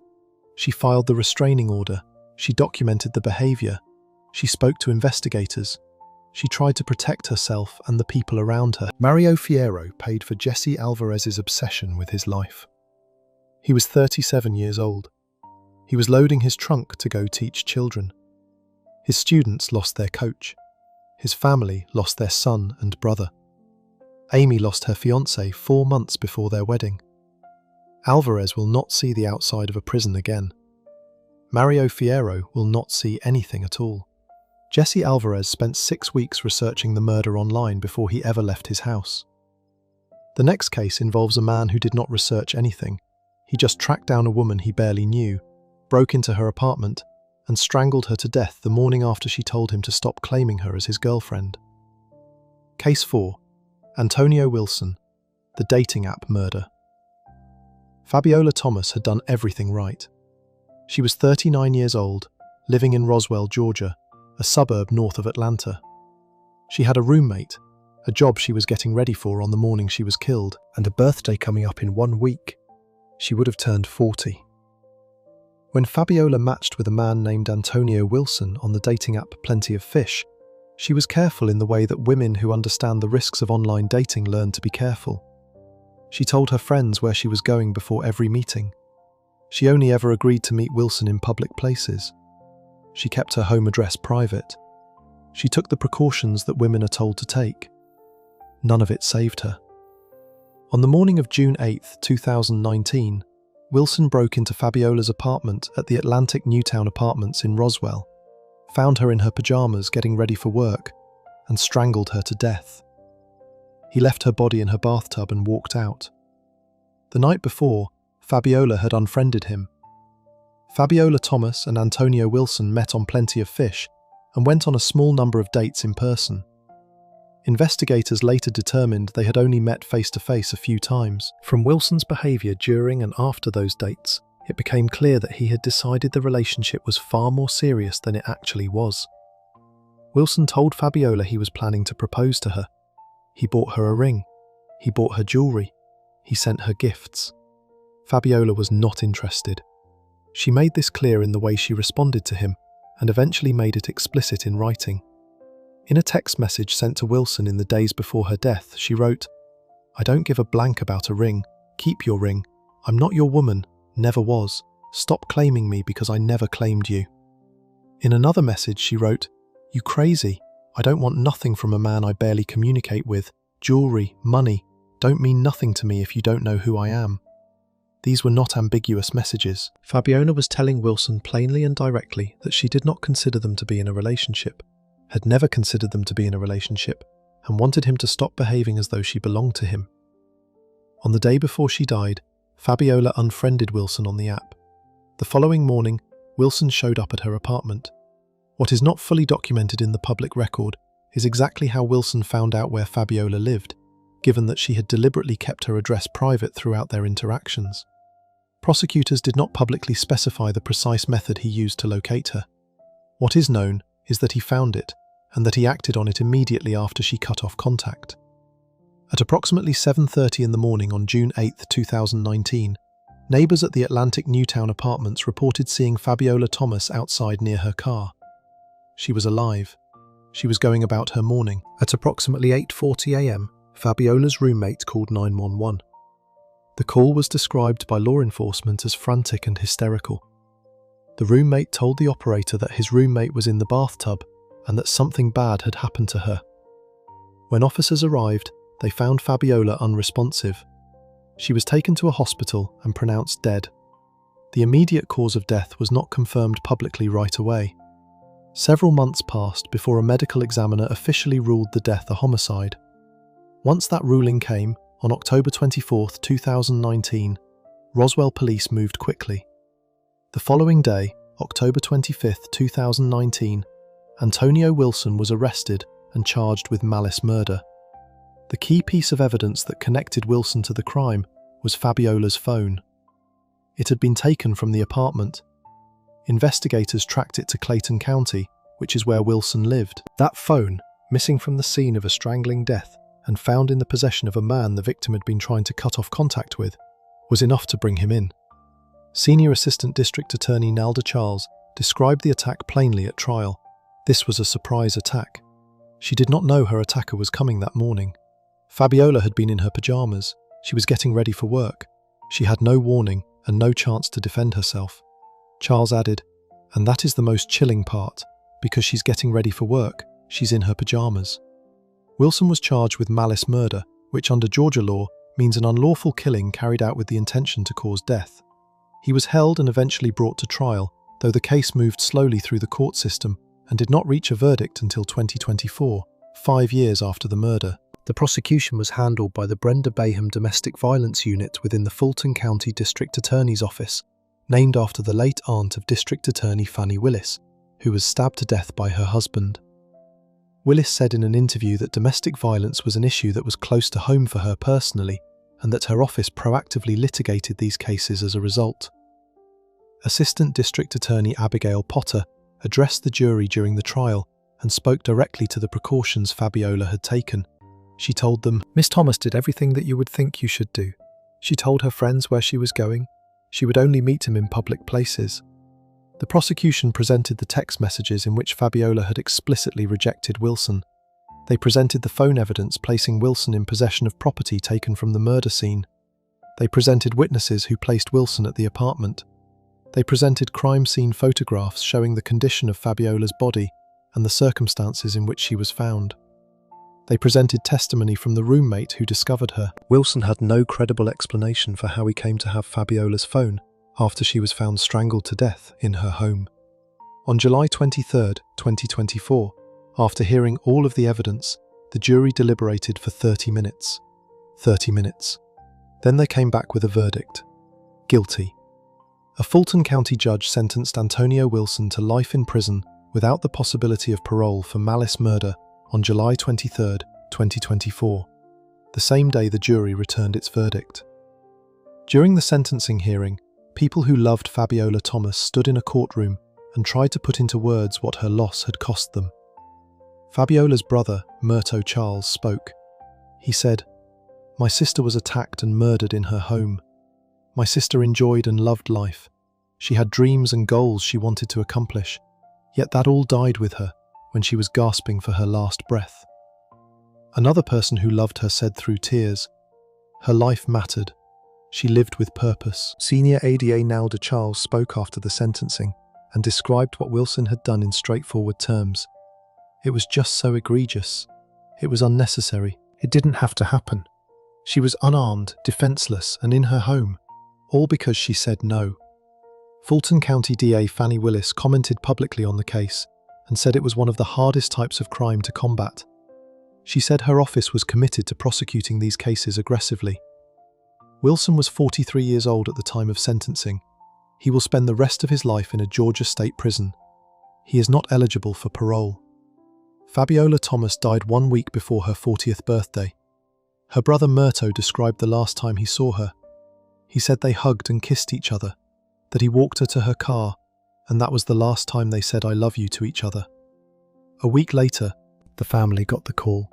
She filed the restraining order. She documented the behavior. She spoke to investigators. She tried to protect herself and the people around her. Mario Fiero paid for Jesse Alvarez's obsession with his life. He was 37 years old. He was loading his trunk to go teach children. His students lost their coach. His family lost their son and brother. Amy lost her fiancé 4 months before their wedding. Alvarez will not see the outside of a prison again. Mario Fiero will not see anything at all. Jesse Alvarez spent 6 weeks researching the murder online before he ever left his house. The next case involves a man who did not research anything. He just tracked down a woman he barely knew, broke into her apartment, and strangled her to death the morning after she told him to stop claiming her as his girlfriend. Case 4. Antonio Wilson, the dating app murder. Fabiola Thomas had done everything right. She was 39 years old, living in Roswell, Georgia, a suburb north of Atlanta. She had a roommate, a job she was getting ready for on the morning she was killed, and a birthday coming up in 1 week. She would have turned 40. When Fabiola matched with a man named Antonio Wilson on the dating app Plenty of Fish, she was careful in the way that women who understand the risks of online dating learn to be careful. She told her friends where she was going before every meeting. She only ever agreed to meet Wilson in public places. She kept her home address private. She took the precautions that women are told to take. None of it saved her. On the morning of June 8, 2019, Wilson broke into Fabiola's apartment at the Atlantic Newtown Apartments in Roswell, found her in her pajamas getting ready for work, and strangled her to death. He left her body in her bathtub and walked out. The night before, Fabiola had unfriended him. Fabiola Thomas and Antonio Wilson met on Plenty of Fish and went on a small number of dates in person. Investigators later determined they had only met face-to-face a few times. From Wilson's behaviour during and after those dates, it became clear that he had decided the relationship was far more serious than it actually was. Wilson told Fabiola he was planning to propose to her. He bought her a ring. He bought her jewellery. He sent her gifts. Fabiola was not interested. She made this clear in the way she responded to him, and eventually made it explicit in writing. In a text message sent to Wilson in the days before her death, she wrote, "I don't give a blank about a ring. Keep your ring. I'm not your woman. Never was. Stop claiming me because I never claimed you." In another message, she wrote, "You crazy. I don't want nothing from a man I barely communicate with. Jewelry, money, don't mean nothing to me if you don't know who I am." These were not ambiguous messages. Fabiola was telling Wilson plainly and directly that she did not consider them to be in a relationship, had never considered them to be in a relationship, and wanted him to stop behaving as though she belonged to him. On the day before she died, Fabiola unfriended Wilson on the app. The following morning, Wilson showed up at her apartment. What is not fully documented in the public record is exactly how Wilson found out where Fabiola lived, given that she had deliberately kept her address private throughout their interactions. Prosecutors did not publicly specify the precise method he used to locate her. What is known is that he found it, and that he acted on it immediately after she cut off contact. At approximately 7:30 in the morning on June 8, 2019, neighbours at the Atlantic Newtown apartments reported seeing Fabiola Thomas outside near her car. She was alive. She was going about her morning. At approximately 8:40 a.m, Fabiola's roommate called 911. The call was described by law enforcement as frantic and hysterical. The roommate told the operator that his roommate was in the bathtub and that something bad had happened to her. When officers arrived, they found Fabiola unresponsive. She was taken to a hospital and pronounced dead. The immediate cause of death was not confirmed publicly right away. Several months passed before a medical examiner officially ruled the death a homicide. Once that ruling came, on October 24, 2019, Roswell police moved quickly. The following day, October 25, 2019, Antonio Wilson was arrested and charged with malice murder. The key piece of evidence that connected Wilson to the crime was Fabiola's phone. It had been taken from the apartment. Investigators tracked it to Clayton County, which is where Wilson lived. That phone, missing from the scene of a strangling death and found in the possession of a man the victim had been trying to cut off contact with, was enough to bring him in. Senior Assistant District Attorney Nalda Charles described the attack plainly at trial. This was a surprise attack. She did not know her attacker was coming that morning. Fabiola had been in her pajamas. She was getting ready for work. She had no warning and no chance to defend herself. Charles added, "And that is the most chilling part, because she's getting ready for work. She's in her pajamas." Wilson was charged with malice murder, which under Georgia law means an unlawful killing carried out with the intention to cause death. He was held and eventually brought to trial, though the case moved slowly through the court system and did not reach a verdict until 2024, 5 years after the murder. The prosecution was handled by the Brenda Baham Domestic Violence Unit within the Fulton County District Attorney's Office, named after the late aunt of District Attorney Fannie Willis, who was stabbed to death by her husband. Willis said in an interview that domestic violence was an issue that was close to home for her personally, and that her office proactively litigated these cases as a result. Assistant District Attorney Abigail Potter addressed the jury during the trial and spoke directly to the precautions Fabiola had taken. She told them, "Miss Thomas did everything that you would think you should do. She told her friends where she was going. She would only meet him in public places." The prosecution presented the text messages in which Fabiola had explicitly rejected Wilson. They presented the phone evidence placing Wilson in possession of property taken from the murder scene. They presented witnesses who placed Wilson at the apartment. They presented crime scene photographs showing the condition of Fabiola's body and the circumstances in which she was found. They presented testimony from the roommate who discovered her. Wilson had no credible explanation for how he came to have Fabiola's phone after she was found strangled to death in her home. On July 23, 2024, after hearing all of the evidence, the jury deliberated for 30 minutes. 30 minutes. Then they came back with a verdict. Guilty. A Fulton County judge sentenced Antonio Wilson to life in prison without the possibility of parole for malice murder on July 23, 2024, the same day the jury returned its verdict. During the sentencing hearing, people who loved Fabiola Thomas stood in a courtroom and tried to put into words what her loss had cost them. Fabiola's brother, Murto Charles, spoke. He said, "My sister was attacked and murdered in her home. My sister enjoyed and loved life. She had dreams and goals she wanted to accomplish. Yet that all died with her when she was gasping for her last breath. Another person who loved her said through tears, "Her life mattered. She lived with purpose." Senior ADA Nalda Charles spoke after the sentencing and described what Wilson had done in straightforward terms. "It was just so egregious. It was unnecessary. It didn't have to happen. She was unarmed, defenseless, and in her home, all because she said no." Fulton County DA Fannie Willis commented publicly on the case and said it was one of the hardest types of crime to combat. She said her office was committed to prosecuting these cases aggressively. Wilson was 43 years old at the time of sentencing. He will spend the rest of his life in a Georgia state prison. He is not eligible for parole. Fabiola Thomas died 1 week before her 40th birthday. Her brother Murto described the last time he saw her. He said they hugged and kissed each other, that he walked her to her car, and that was the last time they said "I love you" to each other. A week later, the family got the call.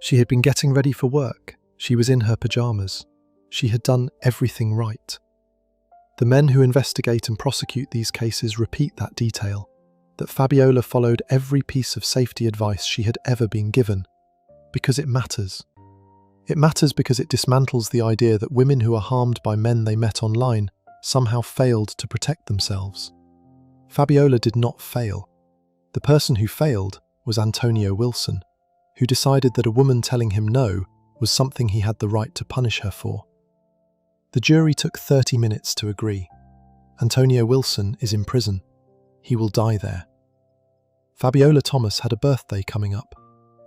She had been getting ready for work. She was in her pajamas. She had done everything right. The men who investigate and prosecute these cases repeat that detail, that Fabiola followed every piece of safety advice she had ever been given, because it matters. It matters because it dismantles the idea that women who are harmed by men they met online somehow failed to protect themselves. Fabiola did not fail. The person who failed was Antonio Wilson, who decided that a woman telling him no was something he had the right to punish her for. The jury took 30 minutes to agree. Antonio Wilson is in prison. He will die there. Fabiola Thomas had a birthday coming up.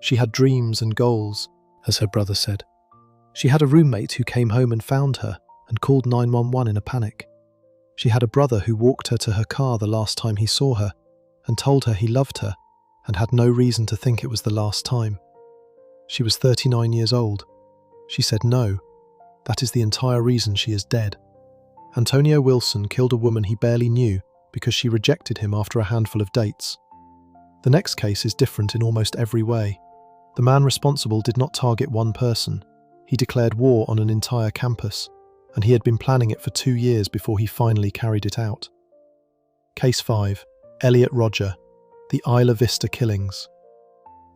She had dreams and goals, as her brother said. She had a roommate who came home and found her and called 911 in a panic. She had a brother who walked her to her car the last time he saw her and told her he loved her and had no reason to think it was the last time. She was 39 years old. She said no. That is the entire reason she is dead. Antonio Wilson killed a woman he barely knew because she rejected him after a handful of dates. The next case is different in almost every way. The man responsible did not target one person. He declared war on an entire campus, and he had been planning it for 2 years before he finally carried it out. Case 5. Elliot Rodger, the Isla Vista killings.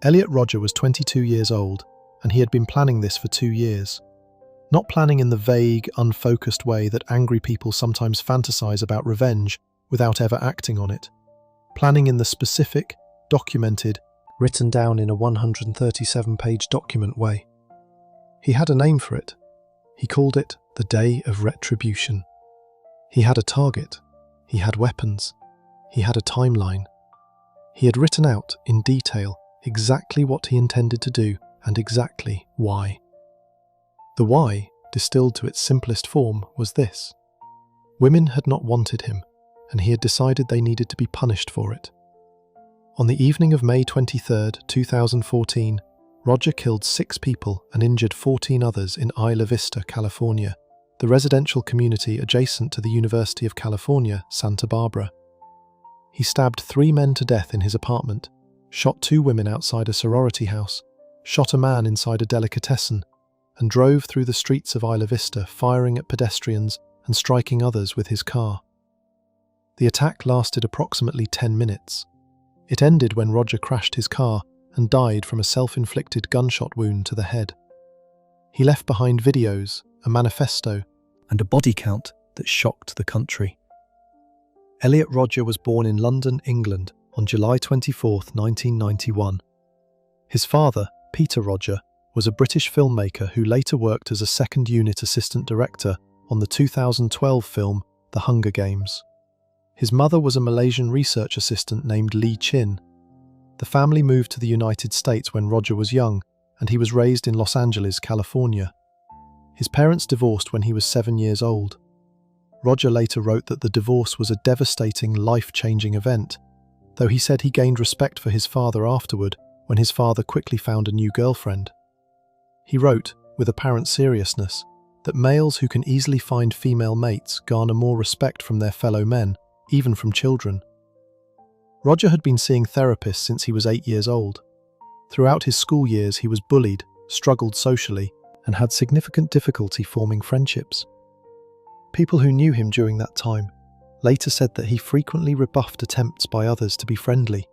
Elliot Rodger was 22 years old, and he had been planning this for 2 years. Not planning in the vague, unfocused way that angry people sometimes fantasize about revenge without ever acting on it. Planning in the specific, documented, written down in a 137-page document way. He had a name for it. He called it the Day of Retribution. He had a target. He had weapons. He had a timeline. He had written out, in detail, exactly what he intended to do and exactly why. The why, distilled to its simplest form, was this. Women had not wanted him, and he had decided they needed to be punished for it. On the evening of May 23, 2014, Rodger killed 6 people and injured 14 others in Isla Vista, California, the residential community adjacent to the University of California, Santa Barbara. He stabbed 3 men to death in his apartment, shot 2 women outside a sorority house, shot a man inside a delicatessen, and drove through the streets of Isla Vista, firing at pedestrians and striking others with his car. The attack lasted approximately 10 minutes. It ended when Rodger crashed his car and died from a self-inflicted gunshot wound to the head. He left behind videos, a manifesto, and a body count that shocked the country. Elliot Rodger was born in London, England, on July 24, 1991. His father, Peter Rodger, was a British filmmaker who later worked as a second unit assistant director on the 2012 film The Hunger Games. His mother was a Malaysian research assistant named Lee Chin. The family moved to the United States when Rodger was young, and he was raised in Los Angeles, California. His parents divorced when he was 7 years old. Rodger later wrote that the divorce was a devastating, life-changing event, though he said he gained respect for his father afterward when his father quickly found a new girlfriend. He wrote, with apparent seriousness, that males who can easily find female mates garner more respect from their fellow men, even from children. Rodger had been seeing therapists since he was 8 years old. Throughout his school years, he was bullied, struggled socially, and had significant difficulty forming friendships. People who knew him during that time later said that he frequently rebuffed attempts by others to be friendly,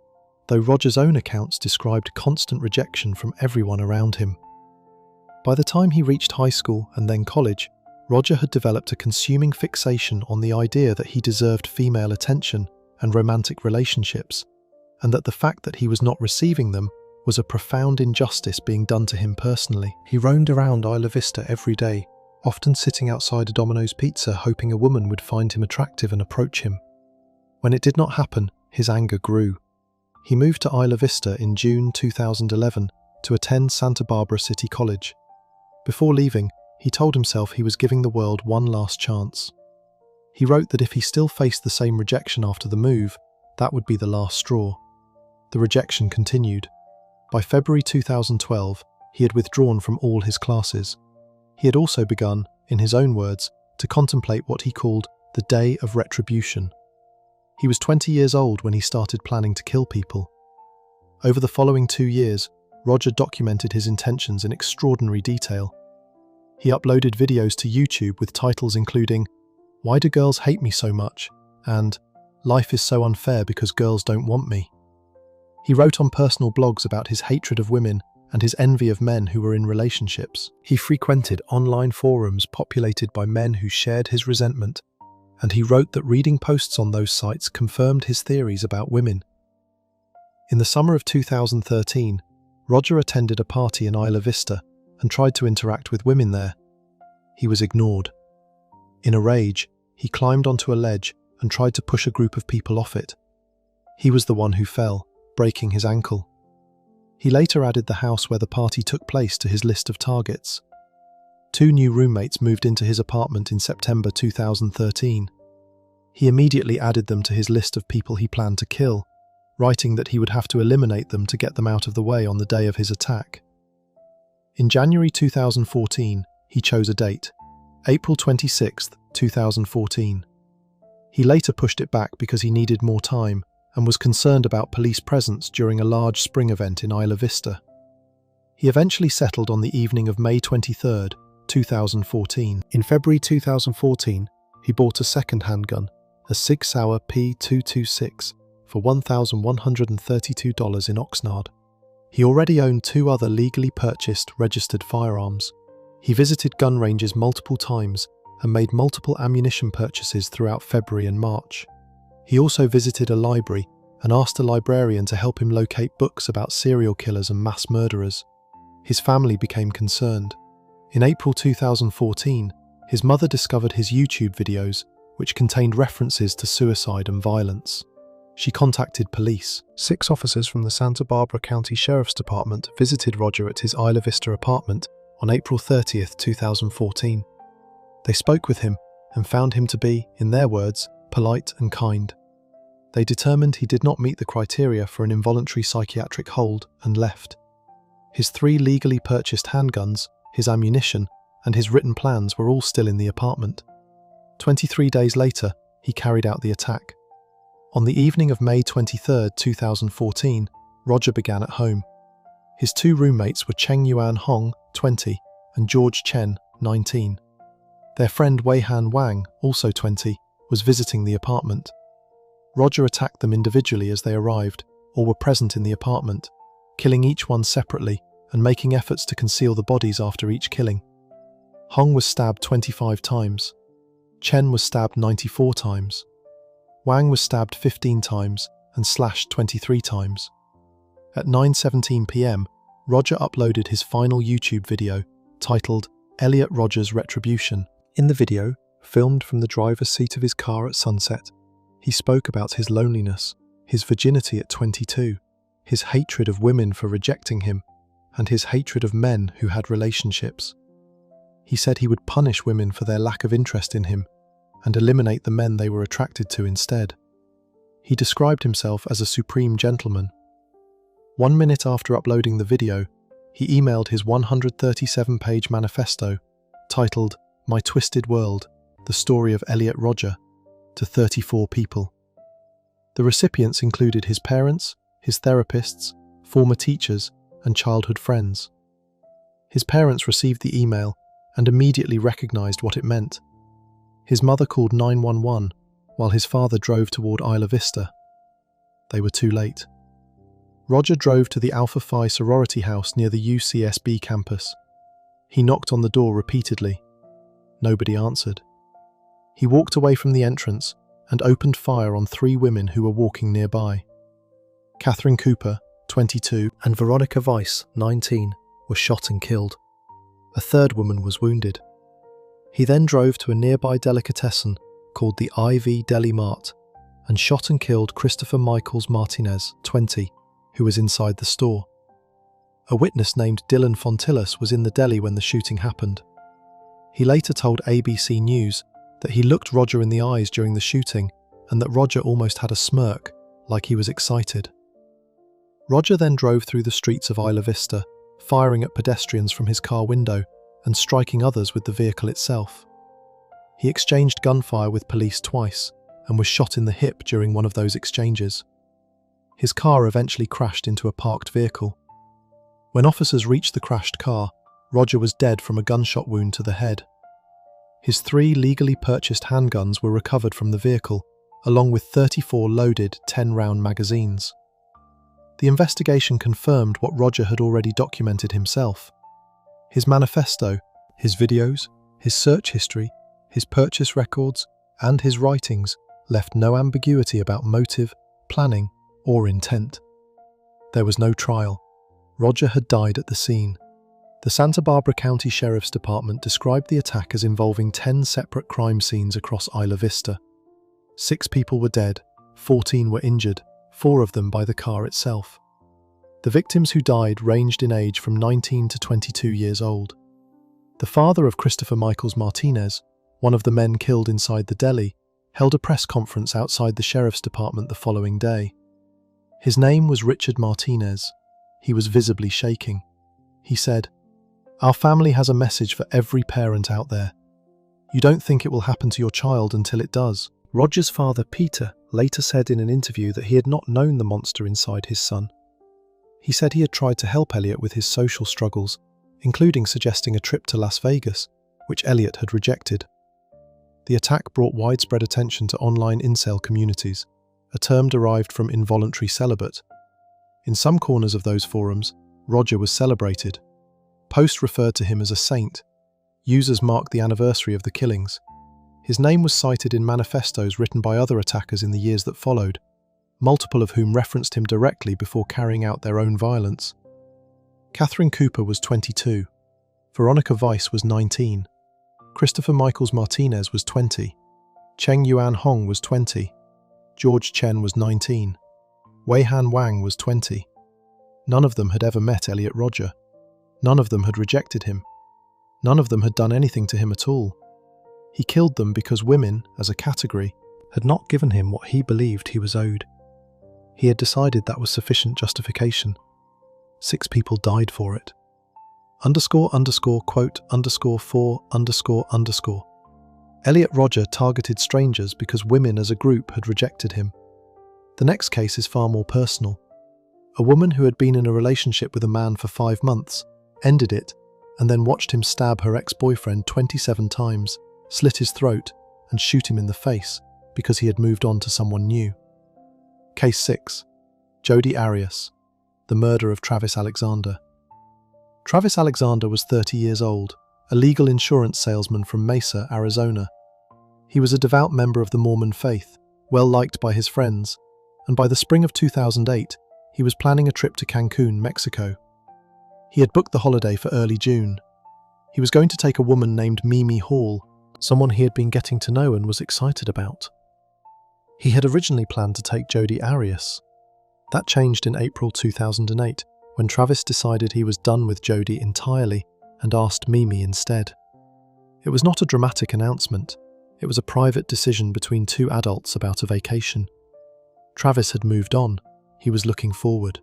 though Roger's own accounts described constant rejection from everyone around him. By the time he reached high school and then college, Roger had developed a consuming fixation on the idea that he deserved female attention and romantic relationships, and that the fact that he was not receiving them was a profound injustice being done to him personally. He roamed around Isla Vista every day, often sitting outside a Domino's Pizza hoping a woman would find him attractive and approach him. When it did not happen, his anger grew. He moved to Isla Vista in June 2011 to attend Santa Barbara City College. Before leaving, he told himself he was giving the world one last chance. He wrote that if he still faced the same rejection after the move, that would be the last straw. The rejection continued. By February 2012, he had withdrawn from all his classes. He had also begun, in his own words, to contemplate what he called the Day of Retribution. He was 20 years old when he started planning to kill people. Over the following 2 years, Roger documented his intentions in extraordinary detail. He uploaded videos to YouTube with titles including "Why do girls hate me so much?" and "Life is so unfair because girls don't want me." He wrote on personal blogs about his hatred of women and his envy of men who were in relationships. He frequented online forums populated by men who shared his resentment, and he wrote that reading posts on those sites confirmed his theories about women. In the summer of 2013, Roger attended a party in Isla Vista and tried to interact with women there. He was ignored. In a rage, he climbed onto a ledge and tried to push a group of people off it. He was the one who fell, breaking his ankle. He later added the house where the party took place to his list of targets. 2 new roommates moved into his apartment in September 2013. He immediately added them to his list of people he planned to kill, writing that he would have to eliminate them to get them out of the way on the day of his attack. In January 2014, he chose a date, April 26, 2014. He later pushed it back because he needed more time and was concerned about police presence during a large spring event in Isla Vista. He eventually settled on the evening of May 23, 2014. In February 2014, he bought a second handgun, a Sig Sauer P226, for $1,132 in Oxnard. He already owned 2 other legally purchased, registered firearms. He visited gun ranges multiple times and made multiple ammunition purchases throughout February and March. He also visited a library and asked a librarian to help him locate books about serial killers and mass murderers. His family became concerned. In April 2014, his mother discovered his YouTube videos, which contained references to suicide and violence. She contacted police. 6 officers from the Santa Barbara County Sheriff's Department visited Roger at his Isla Vista apartment on April 30, 2014. They spoke with him and found him to be, in their words, polite and kind. They determined he did not meet the criteria for an involuntary psychiatric hold and left. His 3 legally purchased handguns, his ammunition, and his written plans were all still in the apartment. 23 days later, he carried out the attack. On the evening of May 23, 2014, Roger began at home. His 2 roommates were Cheng Yuan Hong, 20, and George Chen, 19. Their friend Wei-Han Wang, also 20, was visiting the apartment. Roger attacked them individually as they arrived or were present in the apartment, killing each one separately and making efforts to conceal the bodies after each killing. Hong was stabbed 25 times. Chen was stabbed 94 times. Wang was stabbed 15 times and slashed 23 times. At 9:17 p.m, Roger uploaded his final YouTube video, titled Elliot Rogers' Retribution. In the video, filmed from the driver's seat of his car at sunset, he spoke about his loneliness, his virginity at 22, his hatred of women for rejecting him, and his hatred of men who had relationships. He said he would punish women for their lack of interest in him and eliminate the men they were attracted to instead. He described himself as a supreme gentleman. 1 minute after uploading the video, he emailed his 137-page manifesto, titled My Twisted World, The Story of Elliot Roger, to 34 people. The recipients included his parents, his therapists, former teachers, and childhood friends. His parents received the email and immediately recognized what it meant. His mother called 911 while his father drove toward Isla Vista. They were too late. Roger drove to the Alpha Phi sorority house near the UCSB campus. He knocked on the door repeatedly. Nobody answered. He walked away from the entrance and opened fire on 3 women who were walking nearby. Catherine Cooper, 22, and Veronica Weiss, 19, were shot and killed. A 3rd woman was wounded. He then drove to a nearby delicatessen called the IV Deli Mart and shot and killed Christopher Michaels Martinez, 20, who was inside the store. A witness named Dylan Fontillas was in the deli when the shooting happened. He later told ABC News that he looked Roger in the eyes during the shooting and that Roger almost had a smirk, like he was excited. Roger then drove through the streets of Isla Vista, firing at pedestrians from his car window and striking others with the vehicle itself. He exchanged gunfire with police twice and was shot in the hip during one of those exchanges. His car eventually crashed into a parked vehicle. When officers reached the crashed car, Roger was dead from a gunshot wound to the head. His 3 legally purchased handguns were recovered from the vehicle, along with 34 loaded 10-round magazines. The investigation confirmed what Roger had already documented himself. His manifesto, his videos, his search history, his purchase records, and his writings left no ambiguity about motive, planning, or intent. There was no trial. Roger had died at the scene. The Santa Barbara County Sheriff's Department described the attack as involving 10 separate crime scenes across Isla Vista. 6 people were dead, 14 were injured, 4 of them by the car itself. The victims who died ranged in age from 19 to 22 years old. The father of Christopher Michaels Martinez, one of the men killed inside the deli, held a press conference outside the Sheriff's Department the following day. His name was Richard Martinez. He was visibly shaking. He said, "Our family has a message for every parent out there. You don't think it will happen to your child until it does." Roger's father, Peter, later said in an interview that he had not known the monster inside his son. He said he had tried to help Elliot with his social struggles, including suggesting a trip to Las Vegas, which Elliot had rejected. The attack brought widespread attention to online incel communities, a term derived from involuntary celibate. In some corners of those forums, Roger was celebrated. Posts referred to him as a saint. Users marked the anniversary of the killings. His name was cited in manifestos written by other attackers in the years that followed, multiple of whom referenced him directly before carrying out their own violence. Catherine Cooper was 22. Veronica Weiss was 19. Christopher Michaels Martinez was 20. Cheng Yuan Hong was 20. George Chen was 19. Weihan Wang was 20. None of them had ever met Elliot Roger. None of them had rejected him. None of them had done anything to him at all. He killed them because women, as a category, had not given him what he believed he was owed. He had decided that was sufficient justification. 6 people died for it. __quote_for__. Elliot Roger targeted strangers because women as a group had rejected him. The next case is far more personal. A woman who had been in a relationship with a man for 5 months ended it and then watched him stab her ex-boyfriend 27 times, slit his throat, and shoot him in the face because he had moved on to someone new. Case 6. Jodi Arias, the murder of Travis Alexander. Travis Alexander was 30 years old, a legal insurance salesman from Mesa, Arizona. He was a devout member of the Mormon faith, well liked by his friends, and by the spring of 2008, he was planning a trip to Cancun, Mexico. He had booked the holiday for early June. He was going to take a woman named Mimi Hall, someone he had been getting to know and was excited about. He had originally planned to take Jodi Arias. That changed in April 2008, when Travis decided he was done with Jodi entirely and asked Mimi instead. It was not a dramatic announcement. It was a private decision between 2 adults about a vacation. Travis had moved on. He was looking forward.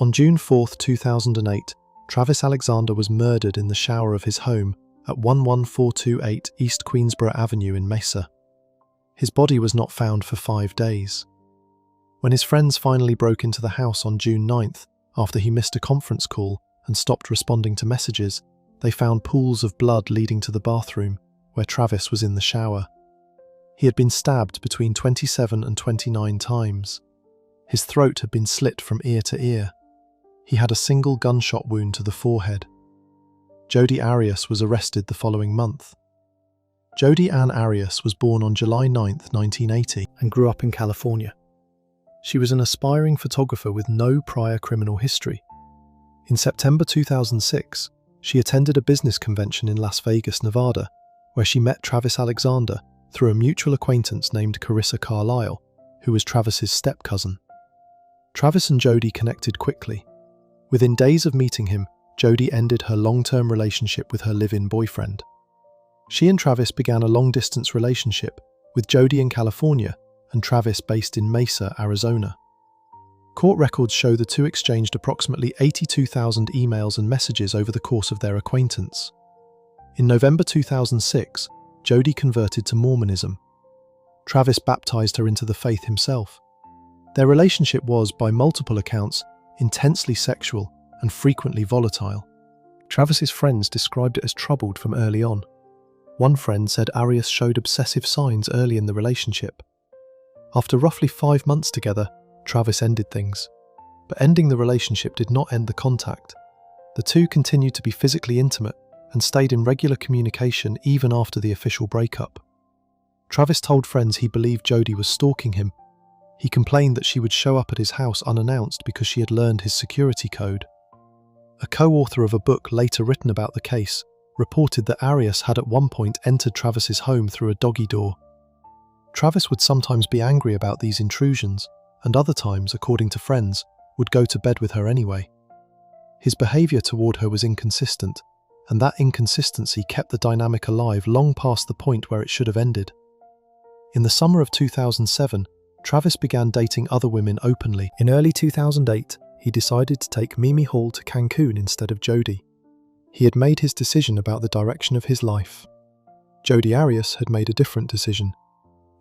On June 4, 2008, Travis Alexander was murdered in the shower of his home at 11428 East Queensboro Avenue in Mesa. His body was not found for 5 days. When his friends finally broke into the house on June 9th, after he missed a conference call and stopped responding to messages, they found pools of blood leading to the bathroom, where Travis was in the shower. He had been stabbed between 27 and 29 times. His throat had been slit from ear to ear. He had a single gunshot wound to the forehead. Jodi Arias was arrested the following month. Jodi Ann Arias was born on July 9, 1980, and grew up in California. She was an aspiring photographer with no prior criminal history. In September 2006, she attended a business convention in Las Vegas, Nevada, where she met Travis Alexander through a mutual acquaintance named Carissa Carlisle, who was Travis's step-cousin. Travis and Jodi connected quickly. Within days of meeting him, Jodi ended her long-term relationship with her live-in boyfriend. She and Travis began a long-distance relationship, with Jodi in California and Travis based in Mesa, Arizona. Court records show the two exchanged approximately 82,000 emails and messages over the course of their acquaintance. In November 2006, Jodi converted to Mormonism. Travis baptized her into the faith himself. Their relationship was, by multiple accounts, intensely sexual and frequently volatile. Travis's friends described it as troubled from early on. One friend said Arias showed obsessive signs early in the relationship. After roughly 5 months together, Travis ended things. But ending the relationship did not end the contact. The two continued to be physically intimate and stayed in regular communication even after the official breakup. Travis told friends he believed Jodi was stalking him. He complained that she would show up at his house unannounced because she had learned his security code. A co-author of a book later written about the case reported that Arias had at one point entered Travis's home through a doggy door. Travis would sometimes be angry about these intrusions, and other times, according to friends, would go to bed with her anyway. His behaviour toward her was inconsistent, and that inconsistency kept the dynamic alive long past the point where it should have ended. In the summer of 2007, Travis began dating other women openly. In early 2008, he decided to take Mimi Hall to Cancun instead of Jodi. He had made his decision about the direction of his life. Jodi Arias had made a different decision.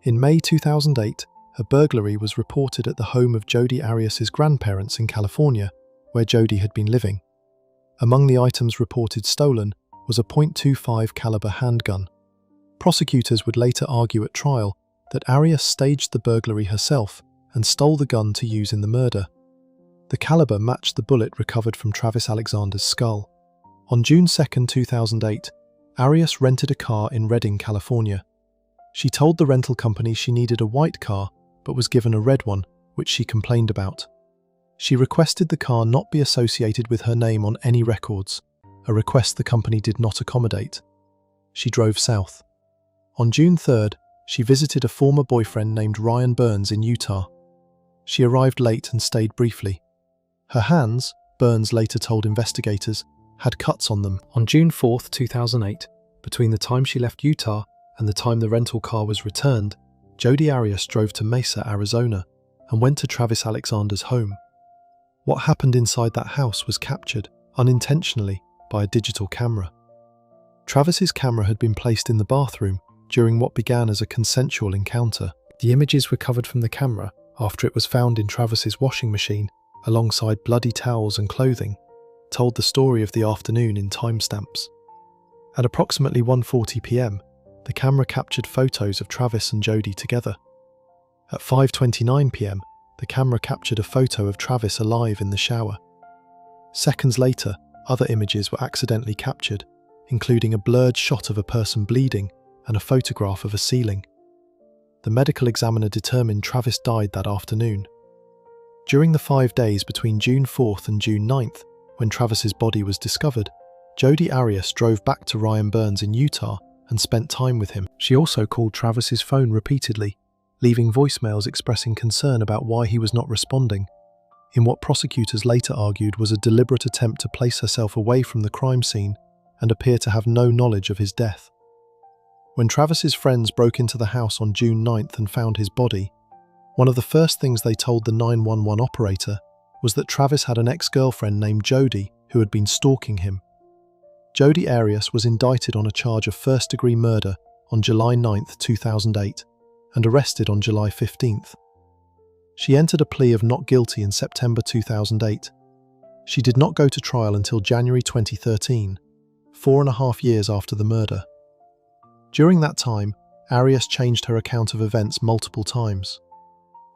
In May 2008, a burglary was reported at the home of Jodi Arias's grandparents in California, where Jodi had been living. Among the items reported stolen was a .25 caliber handgun. Prosecutors would later argue at trial that Arias staged the burglary herself and stole the gun to use in the murder. The caliber matched the bullet recovered from Travis Alexander's skull. On June 2, 2008, Arias rented a car in Redding, California. She told the rental company she needed a white car, but was given a red one, which she complained about. She requested the car not be associated with her name on any records, a request the company did not accommodate. She drove south. On June 3rd, she visited a former boyfriend named Ryan Burns in Utah. She arrived late and stayed briefly. Her hands, Burns later told investigators, had cuts on them. On June 4, 2008, between the time she left Utah and the time the rental car was returned, Jodi Arias drove to Mesa, Arizona, and went to Travis Alexander's home. What happened inside that house was captured, unintentionally, by a digital camera. Travis's camera had been placed in the bathroom during what began as a consensual encounter. The images recovered from the camera after it was found in Travis's washing machine, alongside bloody towels and clothing, told the story of the afternoon in timestamps. At approximately 1:40 p.m, the camera captured photos of Travis and Jodi together. At 5:29 p.m, the camera captured a photo of Travis alive in the shower. Seconds later, other images were accidentally captured, including a blurred shot of a person bleeding and a photograph of a ceiling. The medical examiner determined Travis died that afternoon. During the 5 days between June 4th and June 9th, when Travis's body was discovered, Jodi Arias drove back to Ryan Burns in Utah and spent time with him. She also called Travis's phone repeatedly, leaving voicemails expressing concern about why he was not responding, in what prosecutors later argued was a deliberate attempt to place herself away from the crime scene and appear to have no knowledge of his death. When Travis's friends broke into the house on June 9th and found his body, one of the first things they told the 911 operator was that Travis had an ex-girlfriend named Jodi who had been stalking him. Jodi Arias was indicted on a charge of first-degree murder on July 9, 2008, and arrested on July 15th. She entered a plea of not guilty in September 2008. She did not go to trial until January 2013, 4.5 years after the murder. During that time, Arias changed her account of events multiple times.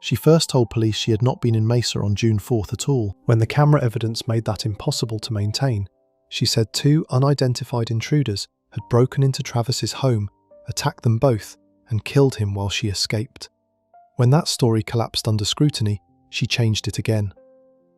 She first told police she had not been in Mesa on June 4th at all, when the camera evidence made that impossible to maintain. She said 2 unidentified intruders had broken into Travis's home, attacked them both, and killed him while she escaped. When that story collapsed under scrutiny, she changed it again.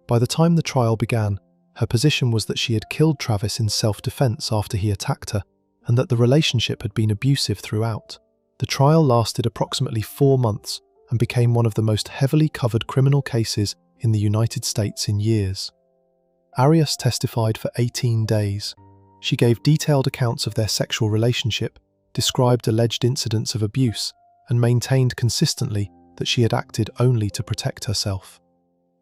By the time the trial began, her position was that she had killed Travis in self-defense after he attacked her, and that the relationship had been abusive throughout. The trial lasted approximately 4 months and became one of the most heavily covered criminal cases in the United States in years. Arias testified for 18 days. She gave detailed accounts of their sexual relationship, described alleged incidents of abuse, and maintained consistently that she had acted only to protect herself.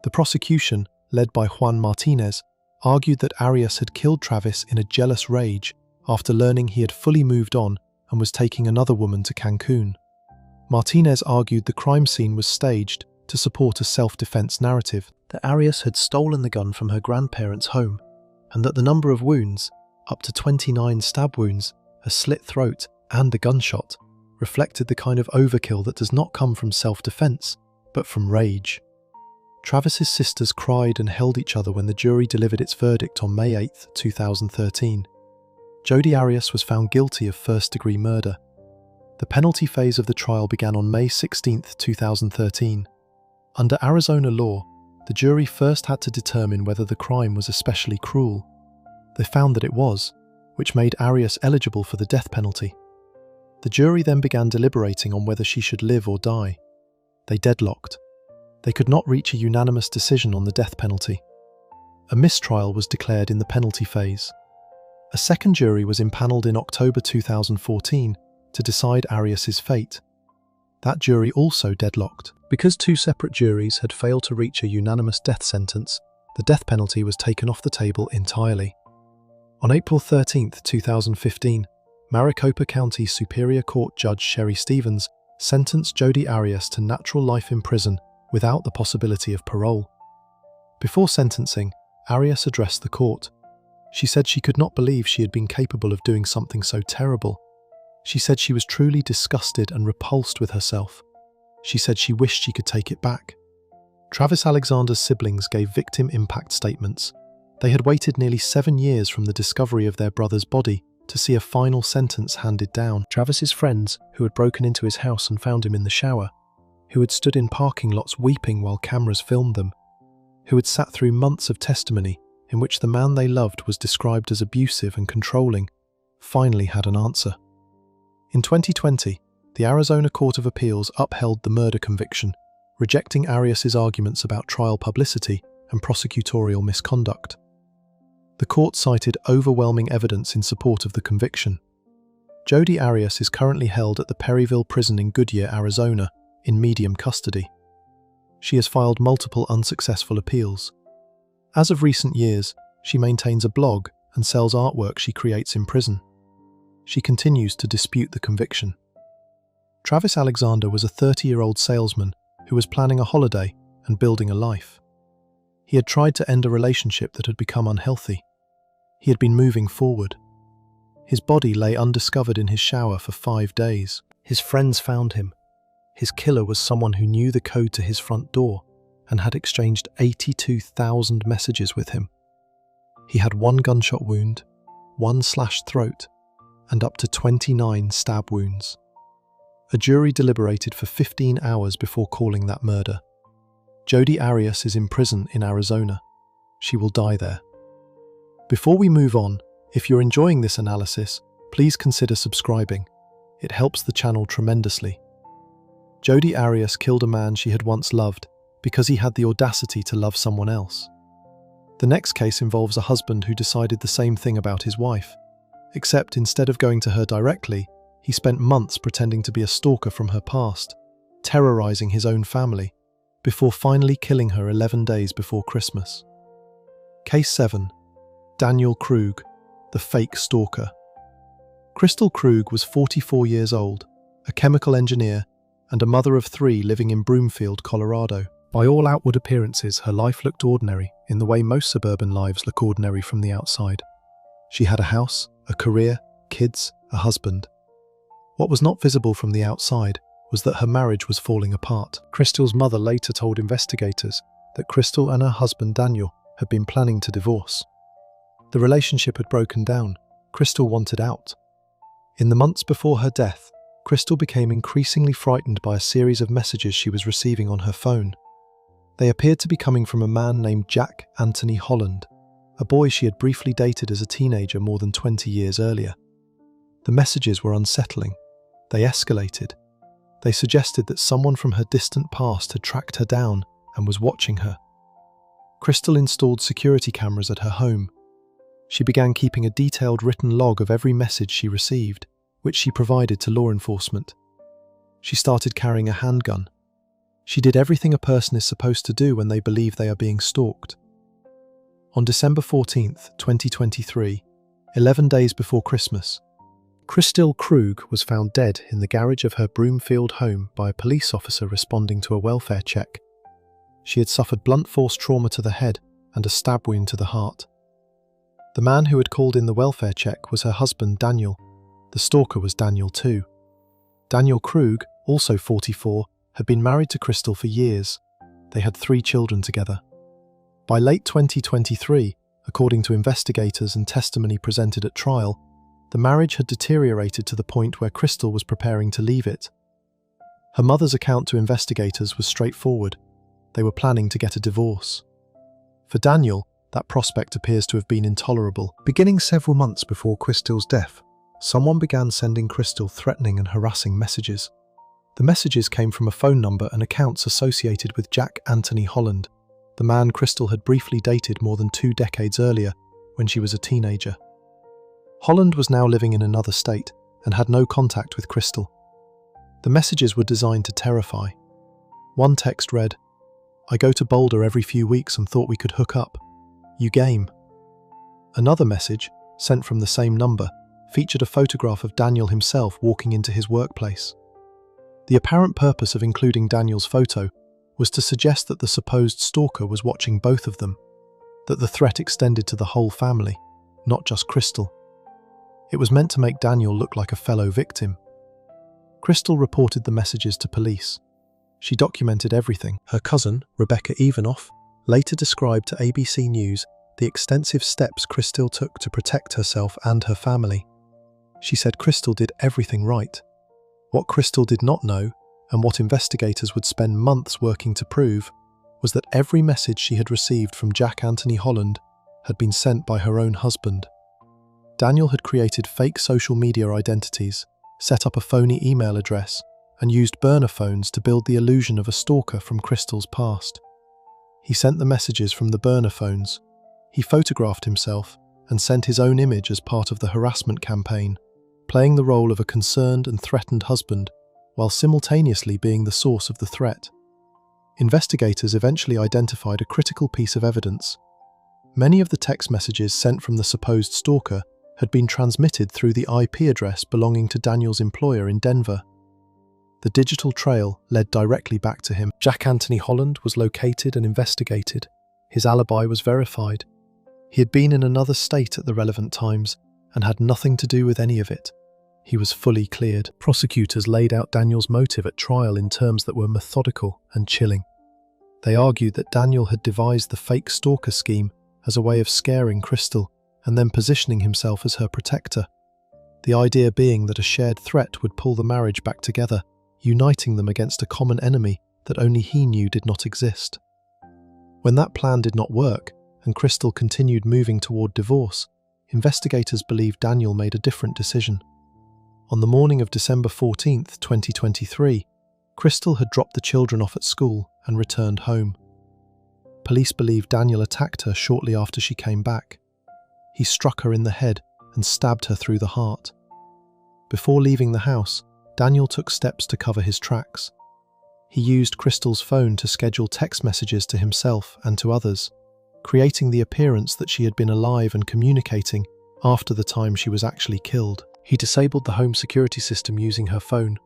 The prosecution, led by Juan Martinez, argued that Arias had killed Travis in a jealous rage after learning he had fully moved on and was taking another woman to Cancun. Martinez argued the crime scene was staged to support a self-defense narrative, that Arias had stolen the gun from her grandparents' home, and that the number of wounds, up to 29 stab wounds, a slit throat, and a gunshot, reflected the kind of overkill that does not come from self-defense, but from rage. Travis's sisters cried and held each other when the jury delivered its verdict on May 8, 2013. Jodi Arias was found guilty of first-degree murder. The penalty phase of the trial began on May 16, 2013. Under Arizona law, the jury first had to determine whether the crime was especially cruel. They found that it was, which made Arias eligible for the death penalty. The jury then began deliberating on whether she should live or die. They deadlocked. They could not reach a unanimous decision on the death penalty. A mistrial was declared in the penalty phase. A second jury was impaneled in October 2014 to decide Arias's fate. That jury also deadlocked. Because 2 separate juries had failed to reach a unanimous death sentence, the death penalty was taken off the table entirely. On April 13, 2015, Maricopa County Superior Court Judge Sherry Stevens sentenced Jodi Arias to natural life in prison without the possibility of parole. Before sentencing, Arias addressed the court. She said she could not believe she had been capable of doing something so terrible. She said she was truly disgusted and repulsed with herself. She said she wished she could take it back. Travis Alexander's siblings gave victim impact statements. They had waited nearly 7 years from the discovery of their brother's body to see a final sentence handed down. Travis's friends, who had broken into his house and found him in the shower, who had stood in parking lots weeping while cameras filmed them, who had sat through months of testimony in which the man they loved was described as abusive and controlling, finally had an answer. In 2020, the Arizona Court of Appeals upheld the murder conviction, rejecting Arias's arguments about trial publicity and prosecutorial misconduct. The court cited overwhelming evidence in support of the conviction. Jodi Arias is currently held at the Perryville prison in Goodyear, Arizona, in medium custody. She has filed multiple unsuccessful appeals. As of recent years, she maintains a blog and sells artwork she creates in prison. She continues to dispute the conviction. Travis Alexander was a 30-year-old salesman who was planning a holiday and building a life. He had tried to end a relationship that had become unhealthy. He had been moving forward. His body lay undiscovered in his shower for 5 days. His friends found him. His killer was someone who knew the code to his front door and had exchanged 82,000 messages with him. He had 1 gunshot wound, 1 slashed throat, and up to 29 stab wounds. A jury deliberated for 15 hours before calling that murder. Jodi Arias is in prison in Arizona. She will die there. Before we move on, if you're enjoying this analysis, please consider subscribing. It helps the channel tremendously. Jodi Arias killed a man she had once loved because he had the audacity to love someone else. The next case involves a husband who decided the same thing about his wife, except instead of going to her directly, he spent months pretending to be a stalker from her past, terrorizing his own family, before finally killing her 11 days before Christmas. Case 7. Daniel Krug, the fake stalker. Crystal Krug was 44 years old, a chemical engineer, and a mother of 3 living in Broomfield, Colorado. By all outward appearances, her life looked ordinary in the way most suburban lives look ordinary from the outside. She had a house, a career, kids, a husband. What was not visible from the outside was that her marriage was falling apart. Crystal's mother later told investigators that Crystal and her husband Daniel had been planning to divorce. The relationship had broken down. Crystal wanted out. In the months before her death, Crystal became increasingly frightened by a series of messages she was receiving on her phone. They appeared to be coming from a man named Jack Anthony Holland, a boy she had briefly dated as a teenager more than 20 years earlier. The messages were unsettling. They escalated. They suggested that someone from her distant past had tracked her down and was watching her. Crystal installed security cameras at her home. She began keeping a detailed written log of every message she received, which she provided to law enforcement. She started carrying a handgun. She did everything a person is supposed to do when they believe they are being stalked. On December 14th, 2023, 11 days before Christmas, Crystal Krug was found dead in the garage of her Broomfield home by a police officer responding to a welfare check. She had suffered blunt force trauma to the head and a stab wound to the heart. The man who had called in the welfare check was her husband Daniel. The stalker was Daniel too. Daniel Krug, also 44, had been married to Crystal for years. They had 3 children together. By late 2023, according to investigators and testimony presented at trial, the marriage had deteriorated to the point where Crystal was preparing to leave it. Her mother's account to investigators was straightforward. They were planning to get a divorce. For Daniel, that prospect appears to have been intolerable. Beginning several months before Crystal's death, someone began sending Crystal threatening and harassing messages. The messages came from a phone number and accounts associated with Jack Anthony Holland, the man Crystal had briefly dated more than 2 decades earlier when she was a teenager. Holland was now living in another state and had no contact with Crystal. The messages were designed to terrify. One text read, "I go to Boulder every few weeks and thought we could hook up. You game?" Another message, sent from the same number, featured a photograph of Daniel himself walking into his workplace. The apparent purpose of including Daniel's photo was to suggest that the supposed stalker was watching both of them, that the threat extended to the whole family, not just Crystal. It was meant to make Daniel look like a fellow victim. Crystal reported the messages to police. She documented everything. Her cousin, Rebecca Ivanoff, later described to ABC News the extensive steps Crystal took to protect herself and her family. She said Crystal did everything right. What Crystal did not know, and what investigators would spend months working to prove, was that every message she had received from Jack Anthony Holland had been sent by her own husband. Daniel had created fake social media identities, set up a phony email address, and used burner phones to build the illusion of a stalker from Crystal's past. He sent the messages from the burner phones. He photographed himself and sent his own image as part of the harassment campaign, playing the role of a concerned and threatened husband while simultaneously being the source of the threat. Investigators eventually identified a critical piece of evidence. Many of the text messages sent from the supposed stalker had been transmitted through the IP address belonging to Daniel's employer in Denver. The digital trail led directly back to him. Jack Anthony Holland was located and investigated. His alibi was verified. He had been in another state at the relevant times and had nothing to do with any of it. He was fully cleared. Prosecutors laid out Daniel's motive at trial in terms that were methodical and chilling. They argued that Daniel had devised the fake stalker scheme as a way of scaring Crystal and then positioning himself as her protector. The idea being that a shared threat would pull the marriage back together, uniting them against a common enemy that only he knew did not exist. When that plan did not work, and Crystal continued moving toward divorce, investigators believe Daniel made a different decision. On the morning of December 14th, 2023, Crystal had dropped the children off at school and returned home. Police believe Daniel attacked her shortly after she came back. He struck her in the head and stabbed her through the heart. Before leaving the house, Daniel took steps to cover his tracks. He used Crystal's phone to schedule text messages to himself and to others, creating the appearance that she had been alive and communicating after the time she was actually killed. He disabled the home security system using her phone.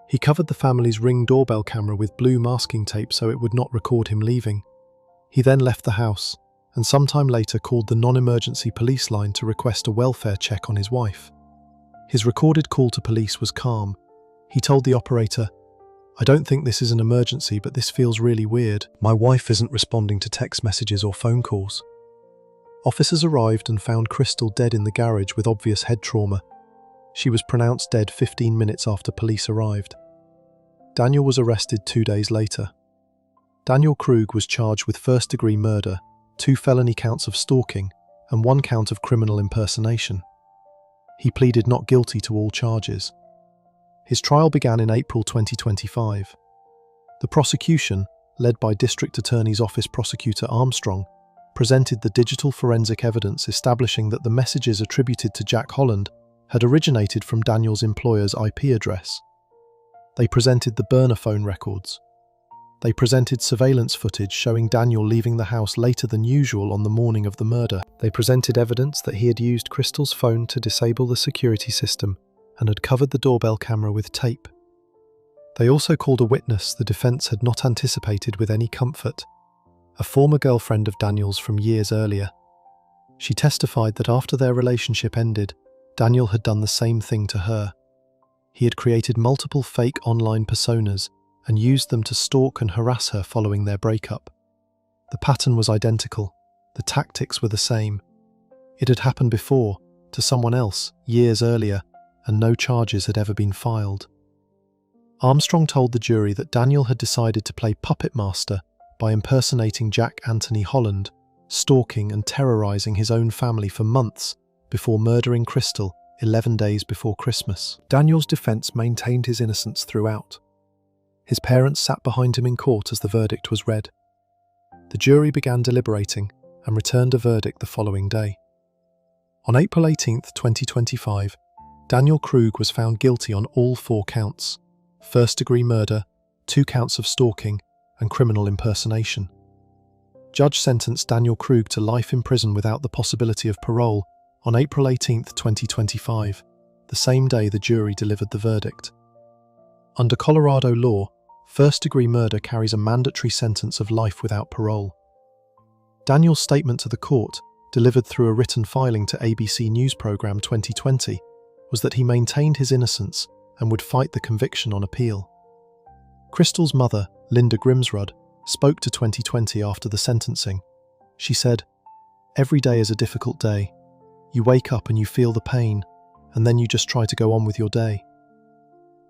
He covered the family's Ring doorbell camera with blue masking tape so it would not record him leaving. He then left the house, and sometime later called the non-emergency police line to request a welfare check on his wife. His recorded call to police was calm. He told the operator, "I don't think this is an emergency, but this feels really weird. My wife isn't responding to text messages or phone calls." Officers arrived and found Crystal dead in the garage with obvious head trauma. She was pronounced dead 15 minutes after police arrived. Daniel was arrested 2 days later. Daniel Krug was charged with first-degree murder, 2 felony counts of stalking, and 1 count of criminal impersonation. He pleaded not guilty to all charges. His trial began in April 2025. The prosecution, led by District Attorney's Office Prosecutor Armstrong, presented the digital forensic evidence establishing that the messages attributed to Jack Holland had originated from Daniel's employer's IP address. They presented the burner phone records. They presented surveillance footage showing Daniel leaving the house later than usual on the morning of the murder. They presented evidence that he had used Crystal's phone to disable the security system and had covered the doorbell camera with tape. They also called a witness the defense had not anticipated with any comfort, a former girlfriend of Daniel's from years earlier. She testified that after their relationship ended, Daniel had done the same thing to her. He had created multiple fake online personas and used them to stalk and harass her following their breakup. The pattern was identical. The tactics were the same. It had happened before, to someone else, years earlier, and no charges had ever been filed. Armstrong told the jury that Daniel had decided to play puppet master by impersonating Jack Anthony Holland, stalking and terrorizing his own family for months before murdering Crystal 11 days before Christmas. Daniel's defense maintained his innocence throughout. His parents sat behind him in court as the verdict was read. The jury began deliberating and returned a verdict the following day. On April 18, 2025, Daniel Krug was found guilty on all 4 counts: first-degree murder, 2 counts of stalking, and criminal impersonation. Judge sentenced Daniel Krug to life in prison without the possibility of parole on April 18, 2025, the same day the jury delivered the verdict. Under Colorado law, first-degree murder carries a mandatory sentence of life without parole. Daniel's statement to the court, delivered through a written filing to ABC News Program 2020, was that he maintained his innocence and would fight the conviction on appeal. Crystal's mother, Linda Grimsrud, spoke to 2020 after the sentencing. She said, "Every day is a difficult day. You wake up and you feel the pain, and then you just try to go on with your day."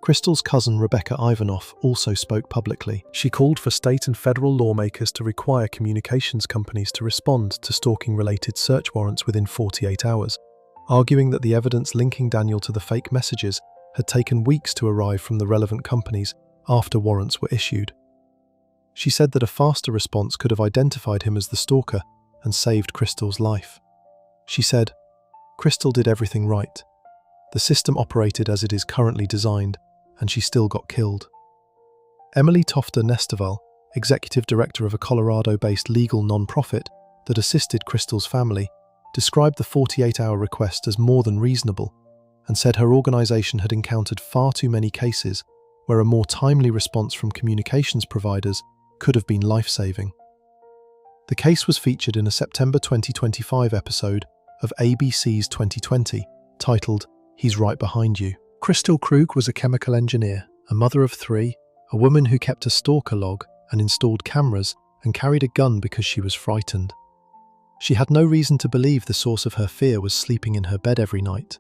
Crystal's cousin Rebecca Ivanoff also spoke publicly. She called for state and federal lawmakers to require communications companies to respond to stalking-related search warrants within 48 hours, arguing that the evidence linking Daniel to the fake messages had taken weeks to arrive from the relevant companies after warrants were issued. She said that a faster response could have identified him as the stalker and saved Crystal's life. She said, "Crystal did everything right. The system operated as it is currently designed, and she still got killed." Emily Tofter Nesteval, executive director of a Colorado-based legal non-profit that assisted Crystal's family, described the 48-hour request as more than reasonable and said her organization had encountered far too many cases where a more timely response from communications providers could have been life-saving. The case was featured in a September 2025 episode of ABC's 2020, titled "He's Right Behind You." Crystal Krug was a chemical engineer, a mother of 3, a woman who kept a stalker log and installed cameras and carried a gun because she was frightened. She had no reason to believe the source of her fear was sleeping in her bed every night.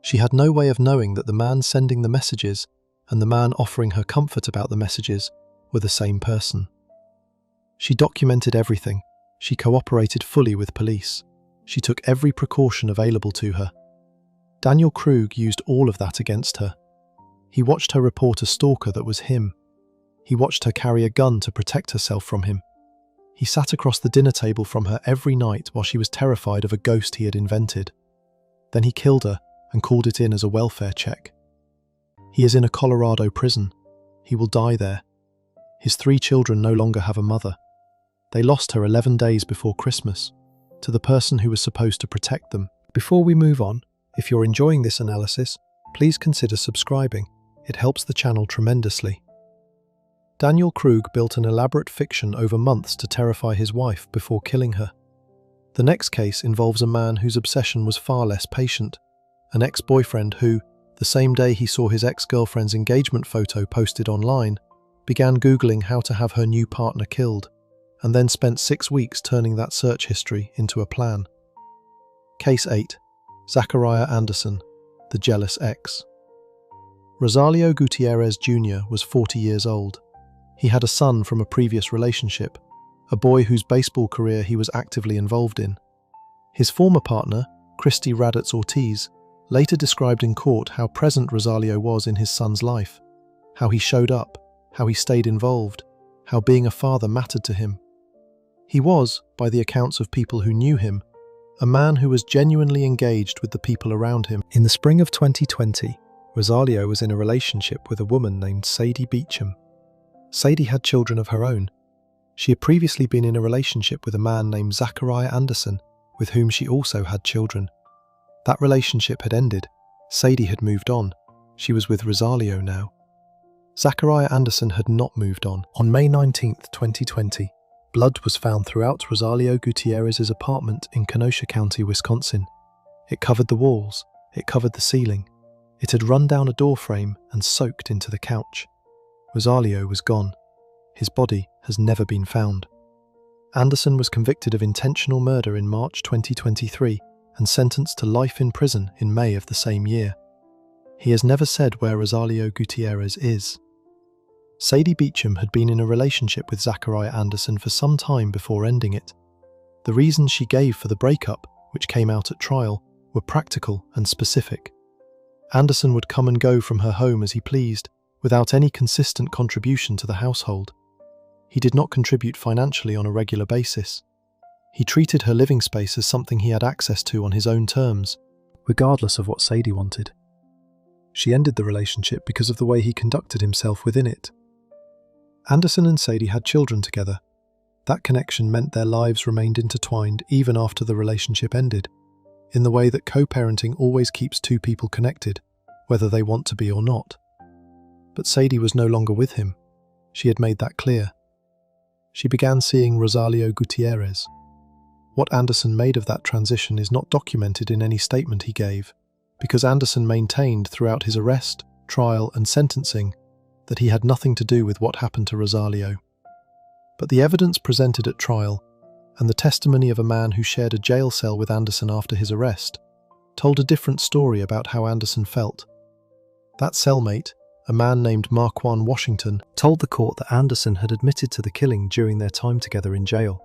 She had no way of knowing that the man sending the messages and the man offering her comfort about the messages were the same person. She documented everything. She cooperated fully with police. She took every precaution available to her. Daniel Krug used all of that against her. He watched her report a stalker that was him. He watched her carry a gun to protect herself from him. He sat across the dinner table from her every night while she was terrified of a ghost he had invented. Then he killed her and called it in as a welfare check. He is in a Colorado prison. He will die there. His 3 children no longer have a mother. They lost her 11 days before Christmas, to the person who was supposed to protect them. Before we move on, if you're enjoying this analysis, please consider subscribing. It helps the channel tremendously. Daniel Krug built an elaborate fiction over months to terrify his wife before killing her. The next case involves a man whose obsession was far less patient, an ex-boyfriend who, the same day he saw his ex-girlfriend's engagement photo posted online, began Googling how to have her new partner killed, and then spent 6 weeks turning that search history into a plan. Case 8. Zachariah Anderson, the jealous ex. Rosalio Gutierrez Jr. was 40 years old. He had a son from a previous relationship, a boy whose baseball career he was actively involved in. His former partner, Christy Raddatz Ortiz, later described in court how present Rosalio was in his son's life, how he showed up, how he stayed involved, how being a father mattered to him. He was, by the accounts of people who knew him, a man who was genuinely engaged with the people around him. In the spring of 2020, Rosalio was in a relationship with a woman named Sadie Beecham. Sadie had children of her own. She had previously been in a relationship with a man named Zachariah Anderson, with whom she also had children. That relationship had ended. Sadie had moved on. She was with Rosalio now. Zachariah Anderson had not moved on. On May 19, 2020, blood was found throughout Rosalio Gutierrez's apartment in Kenosha County, Wisconsin. It covered the walls. It covered the ceiling. It had run down a door frame and soaked into the couch. Rosalio was gone. His body has never been found. Anderson was convicted of intentional murder in March 2023 and sentenced to life in prison in May of the same year. He has never said where Rosalio Gutierrez is. Sadie Beecham had been in a relationship with Zachariah Anderson for some time before ending it. The reasons she gave for the breakup, which came out at trial, were practical and specific. Anderson would come and go from her home as he pleased, without any consistent contribution to the household. He did not contribute financially on a regular basis. He treated her living space as something he had access to on his own terms, regardless of what Sadie wanted. She ended the relationship because of the way he conducted himself within it. Anderson and Sadie had children together. That connection meant their lives remained intertwined even after the relationship ended, in the way that co-parenting always keeps two people connected, whether they want to be or not. But Sadie was no longer with him. She had made that clear. She began seeing Rosalio Gutierrez. What Anderson made of that transition is not documented in any statement he gave, because Anderson maintained throughout his arrest, trial, and sentencing that he had nothing to do with what happened to Rosalio. But the evidence presented at trial, and the testimony of a man who shared a jail cell with Anderson after his arrest, told a different story about how Anderson felt. That cellmate, a man named Marquand Washington, told the court that Anderson had admitted to the killing during their time together in jail.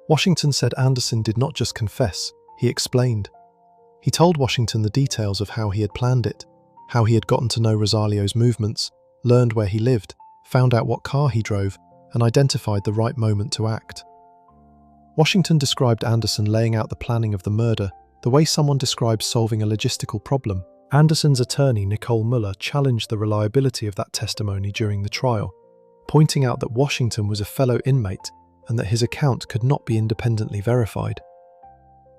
Washington said Anderson did not just confess, he explained. He told Washington the details of how he had planned it, how he had gotten to know Rosalio's movements, learned where he lived, found out what car he drove, and identified the right moment to act. Washington described Anderson laying out the planning of the murder the way someone describes solving a logistical problem. Anderson's attorney, Nicole Muller, challenged the reliability of that testimony during the trial, pointing out that Washington was a fellow inmate and that his account could not be independently verified.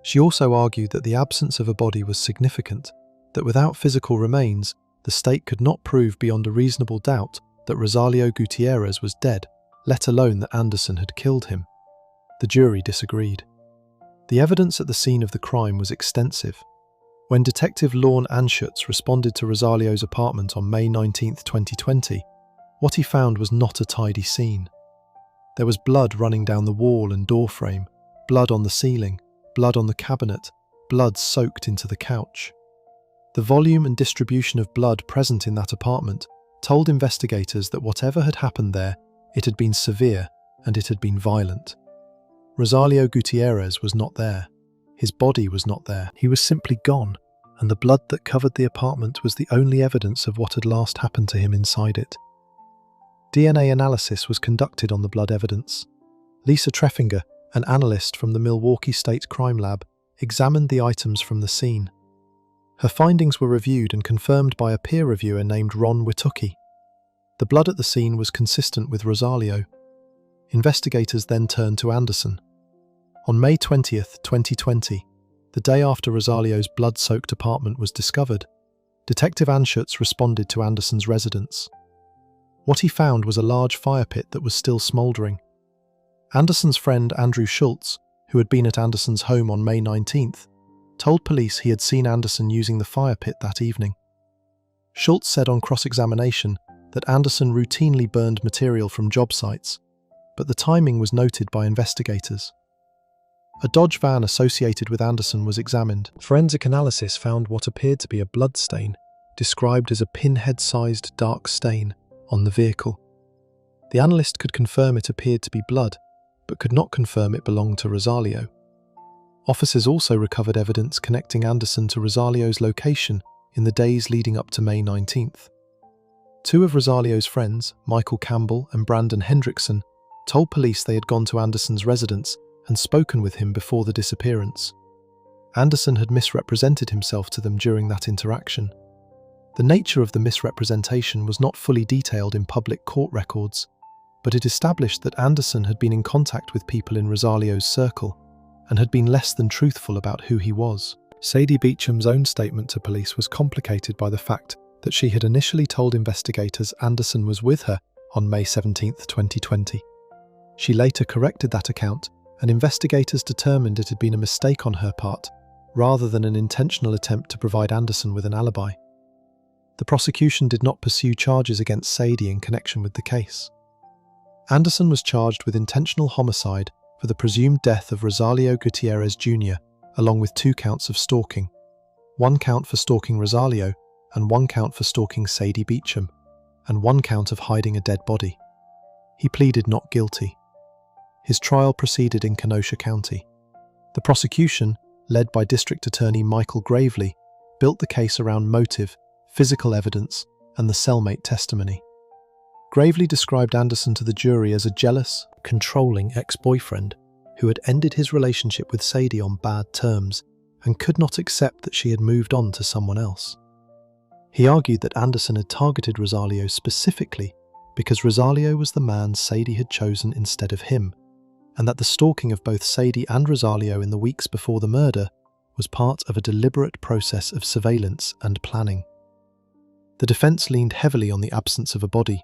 She also argued that the absence of a body was significant, that without physical remains, the state could not prove beyond a reasonable doubt that Rosalio Gutierrez was dead, let alone that Anderson had killed him. The jury disagreed. The evidence at the scene of the crime was extensive. When Detective Lorne Anschutz responded to Rosalio's apartment on May 19, 2020, what he found was not a tidy scene. There was blood running down the wall and door frame, blood on the ceiling, blood on the cabinet, blood soaked into the couch. The volume and distribution of blood present in that apartment told investigators that whatever had happened there, it had been severe and it had been violent. Rosalio Gutierrez was not there. His body was not there. He was simply gone, and the blood that covered the apartment was the only evidence of what had last happened to him inside it. DNA analysis was conducted on the blood evidence. Lisa Treffinger, an analyst from the Milwaukee State Crime Lab, examined the items from the scene. Her findings were reviewed and confirmed by a peer reviewer named Ron Witucki. The blood at the scene was consistent with Rosalio. Investigators then turned to Anderson. On May 20, 2020, the day after Rosalio's blood-soaked apartment was discovered, Detective Anschutz responded to Anderson's residence. What he found was a large fire pit that was still smouldering. Anderson's friend Andrew Schultz, who had been at Anderson's home on May 19th, told police he had seen Anderson using the fire pit that evening. Schultz said on cross-examination that Anderson routinely burned material from job sites, but the timing was noted by investigators. A Dodge van associated with Anderson was examined. Forensic analysis found what appeared to be a blood stain, described as a pinhead-sized dark stain, on the vehicle. The analyst could confirm it appeared to be blood, but could not confirm it belonged to Rosalio. Officers also recovered evidence connecting Anderson to Rosalio's location in the days leading up to May 19th. Two of Rosalio's friends, Michael Campbell and Brandon Hendrickson, told police they had gone to Anderson's residence and spoken with him before the disappearance. Anderson had misrepresented himself to them during that interaction. The nature of the misrepresentation was not fully detailed in public court records, but it established that Anderson had been in contact with people in Rosalio's circle and had been less than truthful about who he was. Sadie Beecham's own statement to police was complicated by the fact that she had initially told investigators Anderson was with her on May 17, 2020. She later corrected that account, and investigators determined it had been a mistake on her part, rather than an intentional attempt to provide Anderson with an alibi. The prosecution did not pursue charges against Sadie in connection with the case. Anderson was charged with intentional homicide for the presumed death of Rosalio Gutierrez Jr., along with 2 counts of stalking, 1 count for stalking Rosalio and 1 count for stalking Sadie Beecham, and 1 count of hiding a dead body. He pleaded not guilty. His trial proceeded in Kenosha County. The prosecution, led by District Attorney Michael Gravely, built the case around motive, physical evidence, and the cellmate testimony. Gravely described Anderson to the jury as a jealous, controlling ex-boyfriend who had ended his relationship with Sadie on bad terms and could not accept that she had moved on to someone else. He argued that Anderson had targeted Rosalio specifically because Rosalio was the man Sadie had chosen instead of him, and that the stalking of both Sadie and Rosalio in the weeks before the murder was part of a deliberate process of surveillance and planning. The defense leaned heavily on the absence of a body.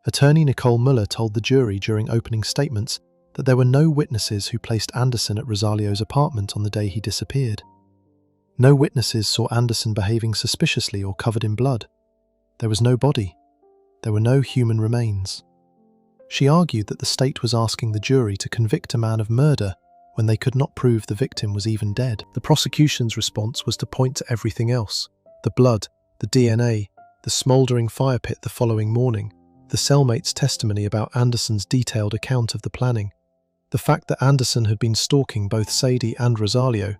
Attorney Nicole Muller told the jury during opening statements that there were no witnesses who placed Anderson at Rosalio's apartment on the day he disappeared. No witnesses saw Anderson behaving suspiciously or covered in blood. There was no body. There were no human remains. She argued that the state was asking the jury to convict a man of murder when they could not prove the victim was even dead. The prosecution's response was to point to everything else: the blood, the DNA, the smouldering fire pit the following morning, the cellmate's testimony about Anderson's detailed account of the planning, the fact that Anderson had been stalking both Sadie and Rosalio,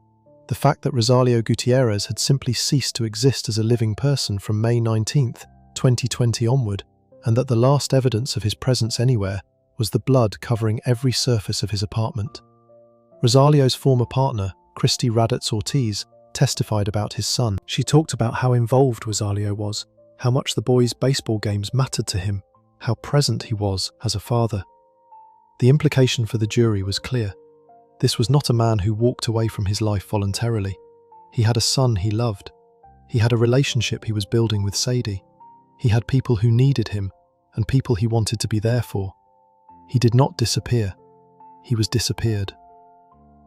the fact that Rosalio Gutierrez had simply ceased to exist as a living person from May 19, 2020 onward, and that the last evidence of his presence anywhere was the blood covering every surface of his apartment. Rosalio's former partner, Christy Raddatz Ortiz, testified about his son. She talked about how involved Rosalio was, how much the boys' baseball games mattered to him, how present he was as a father. The implication for the jury was clear. This was not a man who walked away from his life voluntarily. He had a son he loved. He had a relationship he was building with Sadie. He had people who needed him and people he wanted to be there for. He did not disappear. He was disappeared.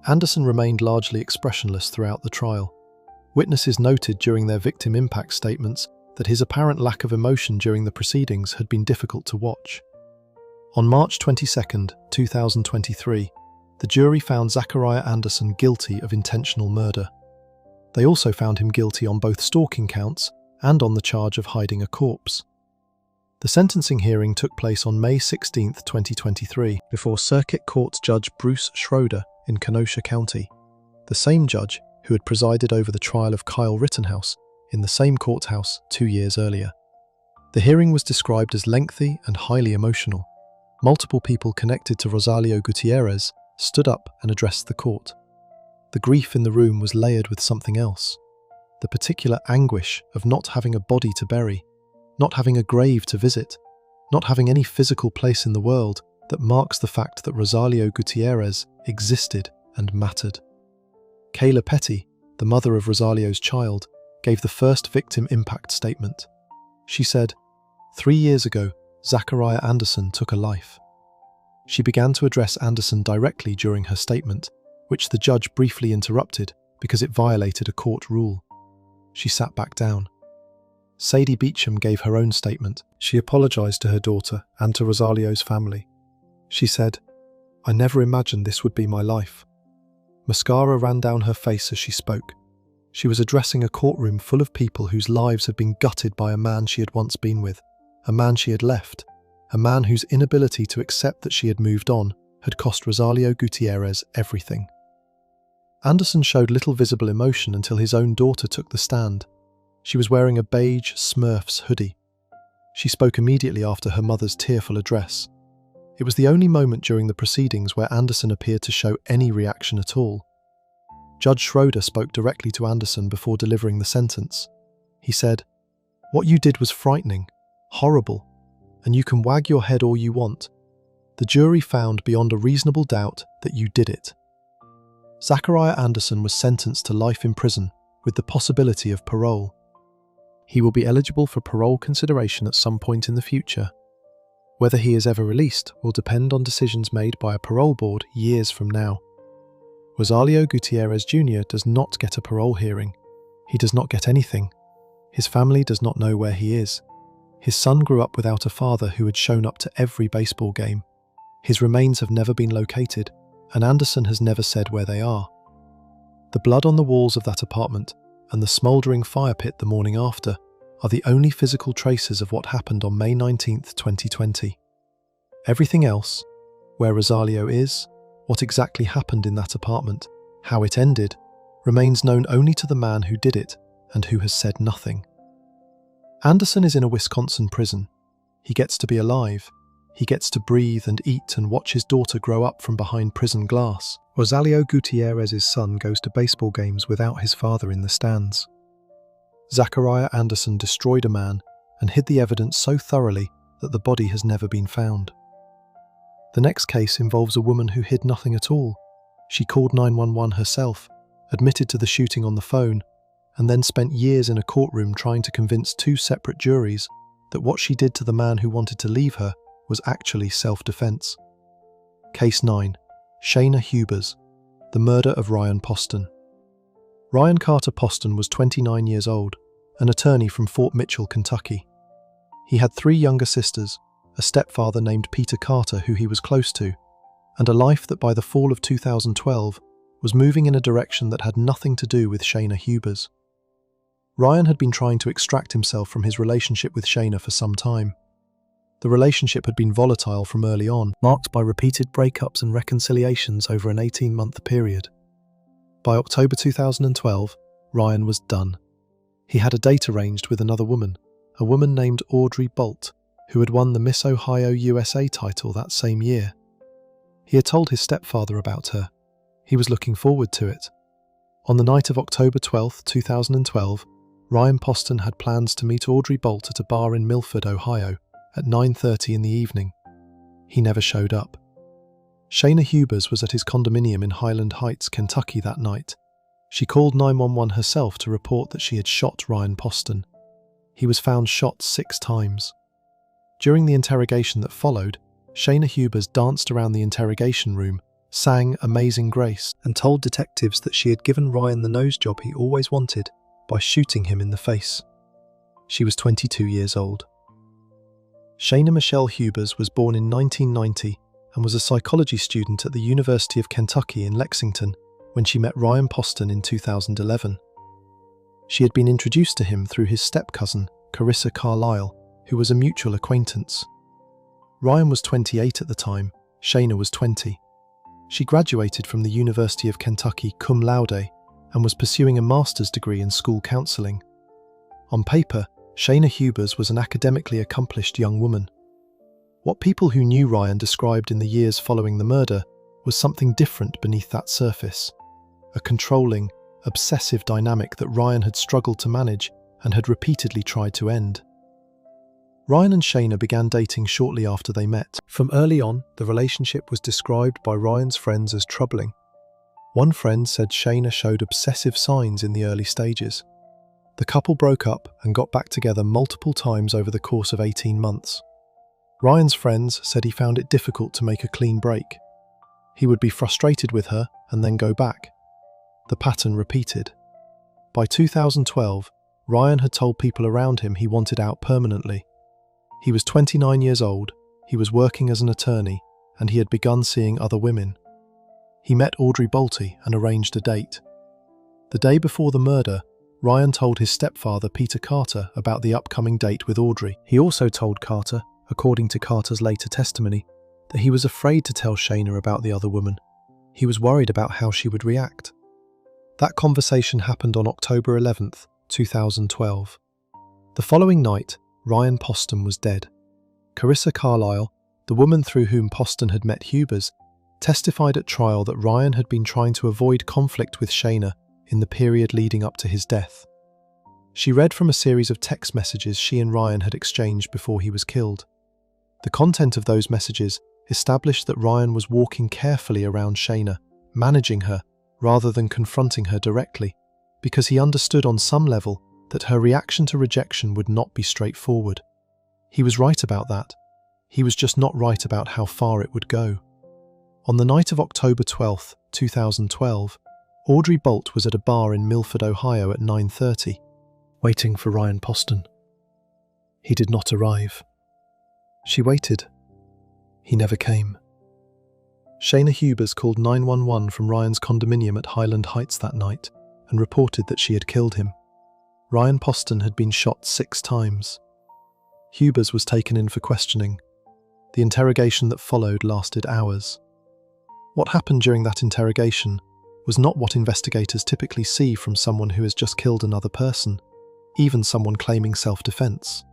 Anderson remained largely expressionless throughout the trial. Witnesses noted during their victim impact statements that his apparent lack of emotion during the proceedings had been difficult to watch. On March 22, 2023, the jury found Zachariah Anderson guilty of intentional murder. They also found him guilty on both stalking counts and on the charge of hiding a corpse. The sentencing hearing took place on May 16, 2023, before Circuit Court Judge Bruce Schroeder in Kenosha County, the same judge who had presided over the trial of Kyle Rittenhouse in the same courthouse 2 years earlier. The hearing was described as lengthy and highly emotional. Multiple people connected to Rosalio Gutierrez stood up and addressed the court. The grief in the room was layered with something else: the particular anguish of not having a body to bury, not having a grave to visit, not having any physical place in the world that marks the fact that Rosalio Gutierrez existed and mattered. Kayla Petty, the mother of Rosalio's child, gave the first victim impact statement. She said, 3 years ago, Zachariah Anderson took a life. She began to address Anderson directly during her statement, which the judge briefly interrupted because it violated a court rule. She sat back down. Sadie Beecham gave her own statement. She apologized to her daughter and to Rosalio's family. She said, "I never imagined this would be my life." Mascara ran down her face as she spoke. She was addressing a courtroom full of people whose lives had been gutted by a man she had once been with, a man she had left, a man whose inability to accept that she had moved on had cost Rosalio Gutierrez everything. Anderson showed little visible emotion until his own daughter took the stand. She was wearing a beige Smurfs hoodie. She spoke immediately after her mother's tearful address. It was the only moment during the proceedings where Anderson appeared to show any reaction at all. Judge Schroeder spoke directly to Anderson before delivering the sentence. He said, "What you did was frightening, horrible, and you can wag your head all you want. The jury found beyond a reasonable doubt that you did it." Zachariah Anderson was sentenced to life in prison with the possibility of parole. He will be eligible for parole consideration at some point in the future. Whether he is ever released will depend on decisions made by a parole board years from now. Rosalio Gutierrez Jr. does not get a parole hearing. He does not get anything. His family does not know where he is. His son grew up without a father who had shown up to every baseball game. His remains have never been located, and Anderson has never said where they are. The blood on the walls of that apartment and the smouldering fire pit the morning after are the only physical traces of what happened on May 19th, 2020. Everything else, where Rosalio is, what exactly happened in that apartment, how it ended, remains known only to the man who did it and who has said nothing. Anderson is in a Wisconsin prison. He gets to be alive. He gets to breathe and eat and watch his daughter grow up from behind prison glass. Rosalio Gutierrez's son goes to baseball games without his father in the stands. Zachariah Anderson destroyed a man and hid the evidence so thoroughly that the body has never been found. The next case involves a woman who hid nothing at all. She called 911 herself, admitted to the shooting on the phone, and then spent years in a courtroom trying to convince two separate juries that what she did to the man who wanted to leave her was actually self-defense. Case 9. Shauna Hubers, the murder of Ryan Poston. Ryan Carter Poston was 29 years old, an attorney from Fort Mitchell, Kentucky. He had 3 younger sisters, a stepfather named Peter Carter who he was close to, and a life that by the fall of 2012 was moving in a direction that had nothing to do with Shauna Hubers. Ryan had been trying to extract himself from his relationship with Shauna for some time. The relationship had been volatile from early on, marked by repeated breakups and reconciliations over an 18-month period. By October 2012, Ryan was done. He had a date arranged with another woman, a woman named Audrey Bolt, who had won the Miss Ohio USA title that same year. He had told his stepfather about her. He was looking forward to it. On the night of October 12, 2012, Ryan Poston had plans to meet Audrey Bolt at a bar in Milford, Ohio, at 9:30 in the evening. He never showed up. Shauna Hubers was at his condominium in Highland Heights, Kentucky that night. She called 911 herself to report that she had shot Ryan Poston. He was found shot 6 times. During the interrogation that followed, Shauna Hubers danced around the interrogation room, sang Amazing Grace, and told detectives that she had given Ryan the nose job he always wanted by shooting him in the face. She was 22 years old. Shauna Michelle Hubers was born in 1990 and was a psychology student at the University of Kentucky in Lexington when she met Ryan Poston in 2011. She had been introduced to him through his step-cousin, Carissa Carlisle, who was a mutual acquaintance. Ryan was 28 at the time, Shauna was 20. She graduated from the University of Kentucky cum laude and was pursuing a master's degree in school counselling. On paper, Shauna Hubers was an academically accomplished young woman. What people who knew Ryan described in the years following the murder was something different beneath that surface. A controlling, obsessive dynamic that Ryan had struggled to manage and had repeatedly tried to end. Ryan and Shauna began dating shortly after they met. From early on, the relationship was described by Ryan's friends as troubling. One friend said Shauna showed obsessive signs in the early stages. The couple broke up and got back together multiple times over the course of 18 months. Ryan's friends said he found it difficult to make a clean break. He would be frustrated with her and then go back. The pattern repeated. By 2012, Ryan had told people around him he wanted out permanently. He was 29 years old, he was working as an attorney, and he had begun seeing other women. He met Audrey Bolte and arranged a date. The day before the murder, Ryan told his stepfather Peter Carter about the upcoming date with Audrey. He also told Carter, according to Carter's later testimony, that he was afraid to tell Shauna about the other woman. He was worried about how she would react. That conversation happened on October 11th, 2012. The following night, Ryan Poston was dead. Carissa Carlisle, the woman through whom Poston had met Hubers, testified at trial that Ryan had been trying to avoid conflict with Shauna in the period leading up to his death. She read from a series of text messages she and Ryan had exchanged before he was killed. The content of those messages established that Ryan was walking carefully around Shauna, managing her, rather than confronting her directly, because he understood on some level that her reaction to rejection would not be straightforward. He was right about that. He was just not right about how far it would go. On the night of October 12, 2012, Audrey Bolte was at a bar in Milford, Ohio at 9:30, waiting for Ryan Poston. He did not arrive. She waited. He never came. Shauna Hubers called 911 from Ryan's condominium at Highland Heights that night and reported that she had killed him. Ryan Poston had been shot 6 times. Hubers was taken in for questioning. The interrogation that followed lasted hours. What happened during that interrogation was not what investigators typically see from someone who has just killed another person, even someone claiming self-defense.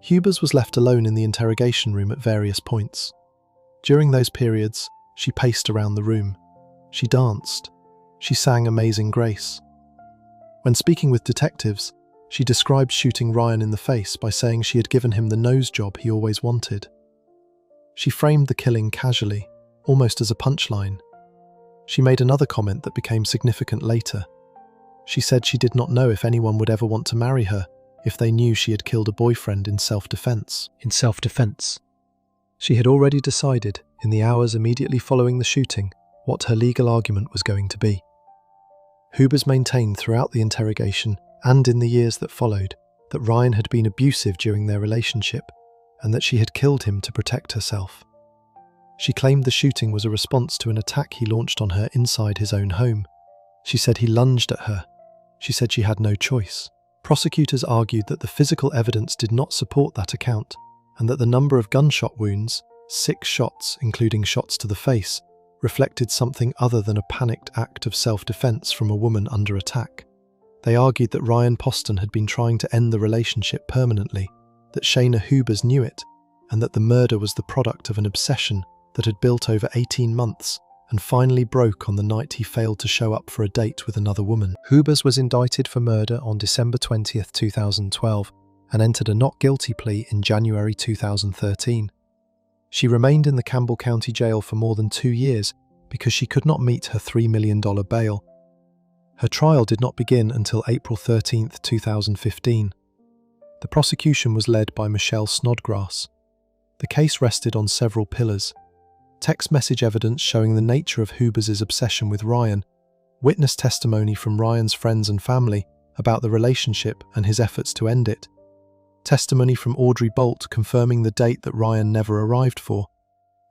Hubers was left alone in the interrogation room at various points. During those periods, she paced around the room. She danced. She sang Amazing Grace. When speaking with detectives, she described shooting Ryan in the face by saying she had given him the nose job he always wanted. She framed the killing casually, almost as a punchline. She made another comment that became significant later. She said she did not know if anyone would ever want to marry her if they knew she had killed a boyfriend in self-defense. She had already decided, in the hours immediately following the shooting, what her legal argument was going to be. Hubers maintained throughout the interrogation and in the years that followed that Ryan had been abusive during their relationship and that she had killed him to protect herself. She claimed the shooting was a response to an attack he launched on her inside his own home. She said he lunged at her. She said she had no choice. Prosecutors argued that the physical evidence did not support that account and that the number of gunshot wounds, 6 shots including shots to the face, reflected something other than a panicked act of self-defense from a woman under attack. They argued that Ryan Poston had been trying to end the relationship permanently, that Shauna Hubers knew it, and that the murder was the product of an obsession that had built over 18 months and finally broke on the night he failed to show up for a date with another woman. Hubers was indicted for murder on December 20, 2012, and entered a not guilty plea in January 2013. She remained in the Campbell County Jail for more than 2 years because she could not meet her $3 million bail. Her trial did not begin until April 13, 2015. The prosecution was led by Michelle Snodgrass. The case rested on several pillars: text message evidence showing the nature of Hubers' obsession with Ryan, witness testimony from Ryan's friends and family about the relationship and his efforts to end it, testimony from Audrey Bolte confirming the date that Ryan never arrived for,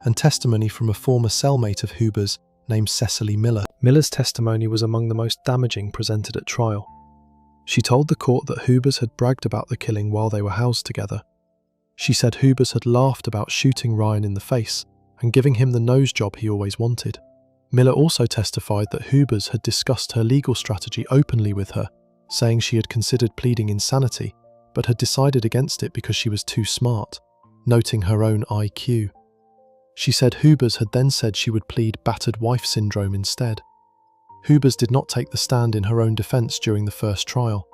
and testimony from a former cellmate of Hubers named Cecily Miller. Miller's testimony was among the most damaging presented at trial. She told the court that Hubers had bragged about the killing while they were housed together. She said Hubers had laughed about shooting Ryan in the face and giving him the nose job he always wanted. Miller also testified that Hubers had discussed her legal strategy openly with her, saying she had considered pleading insanity, but had decided against it because she was too smart, noting her own IQ. She said Hubers had then said she would plead battered wife syndrome instead. Hubers did not take the stand in her own defense during the first trial.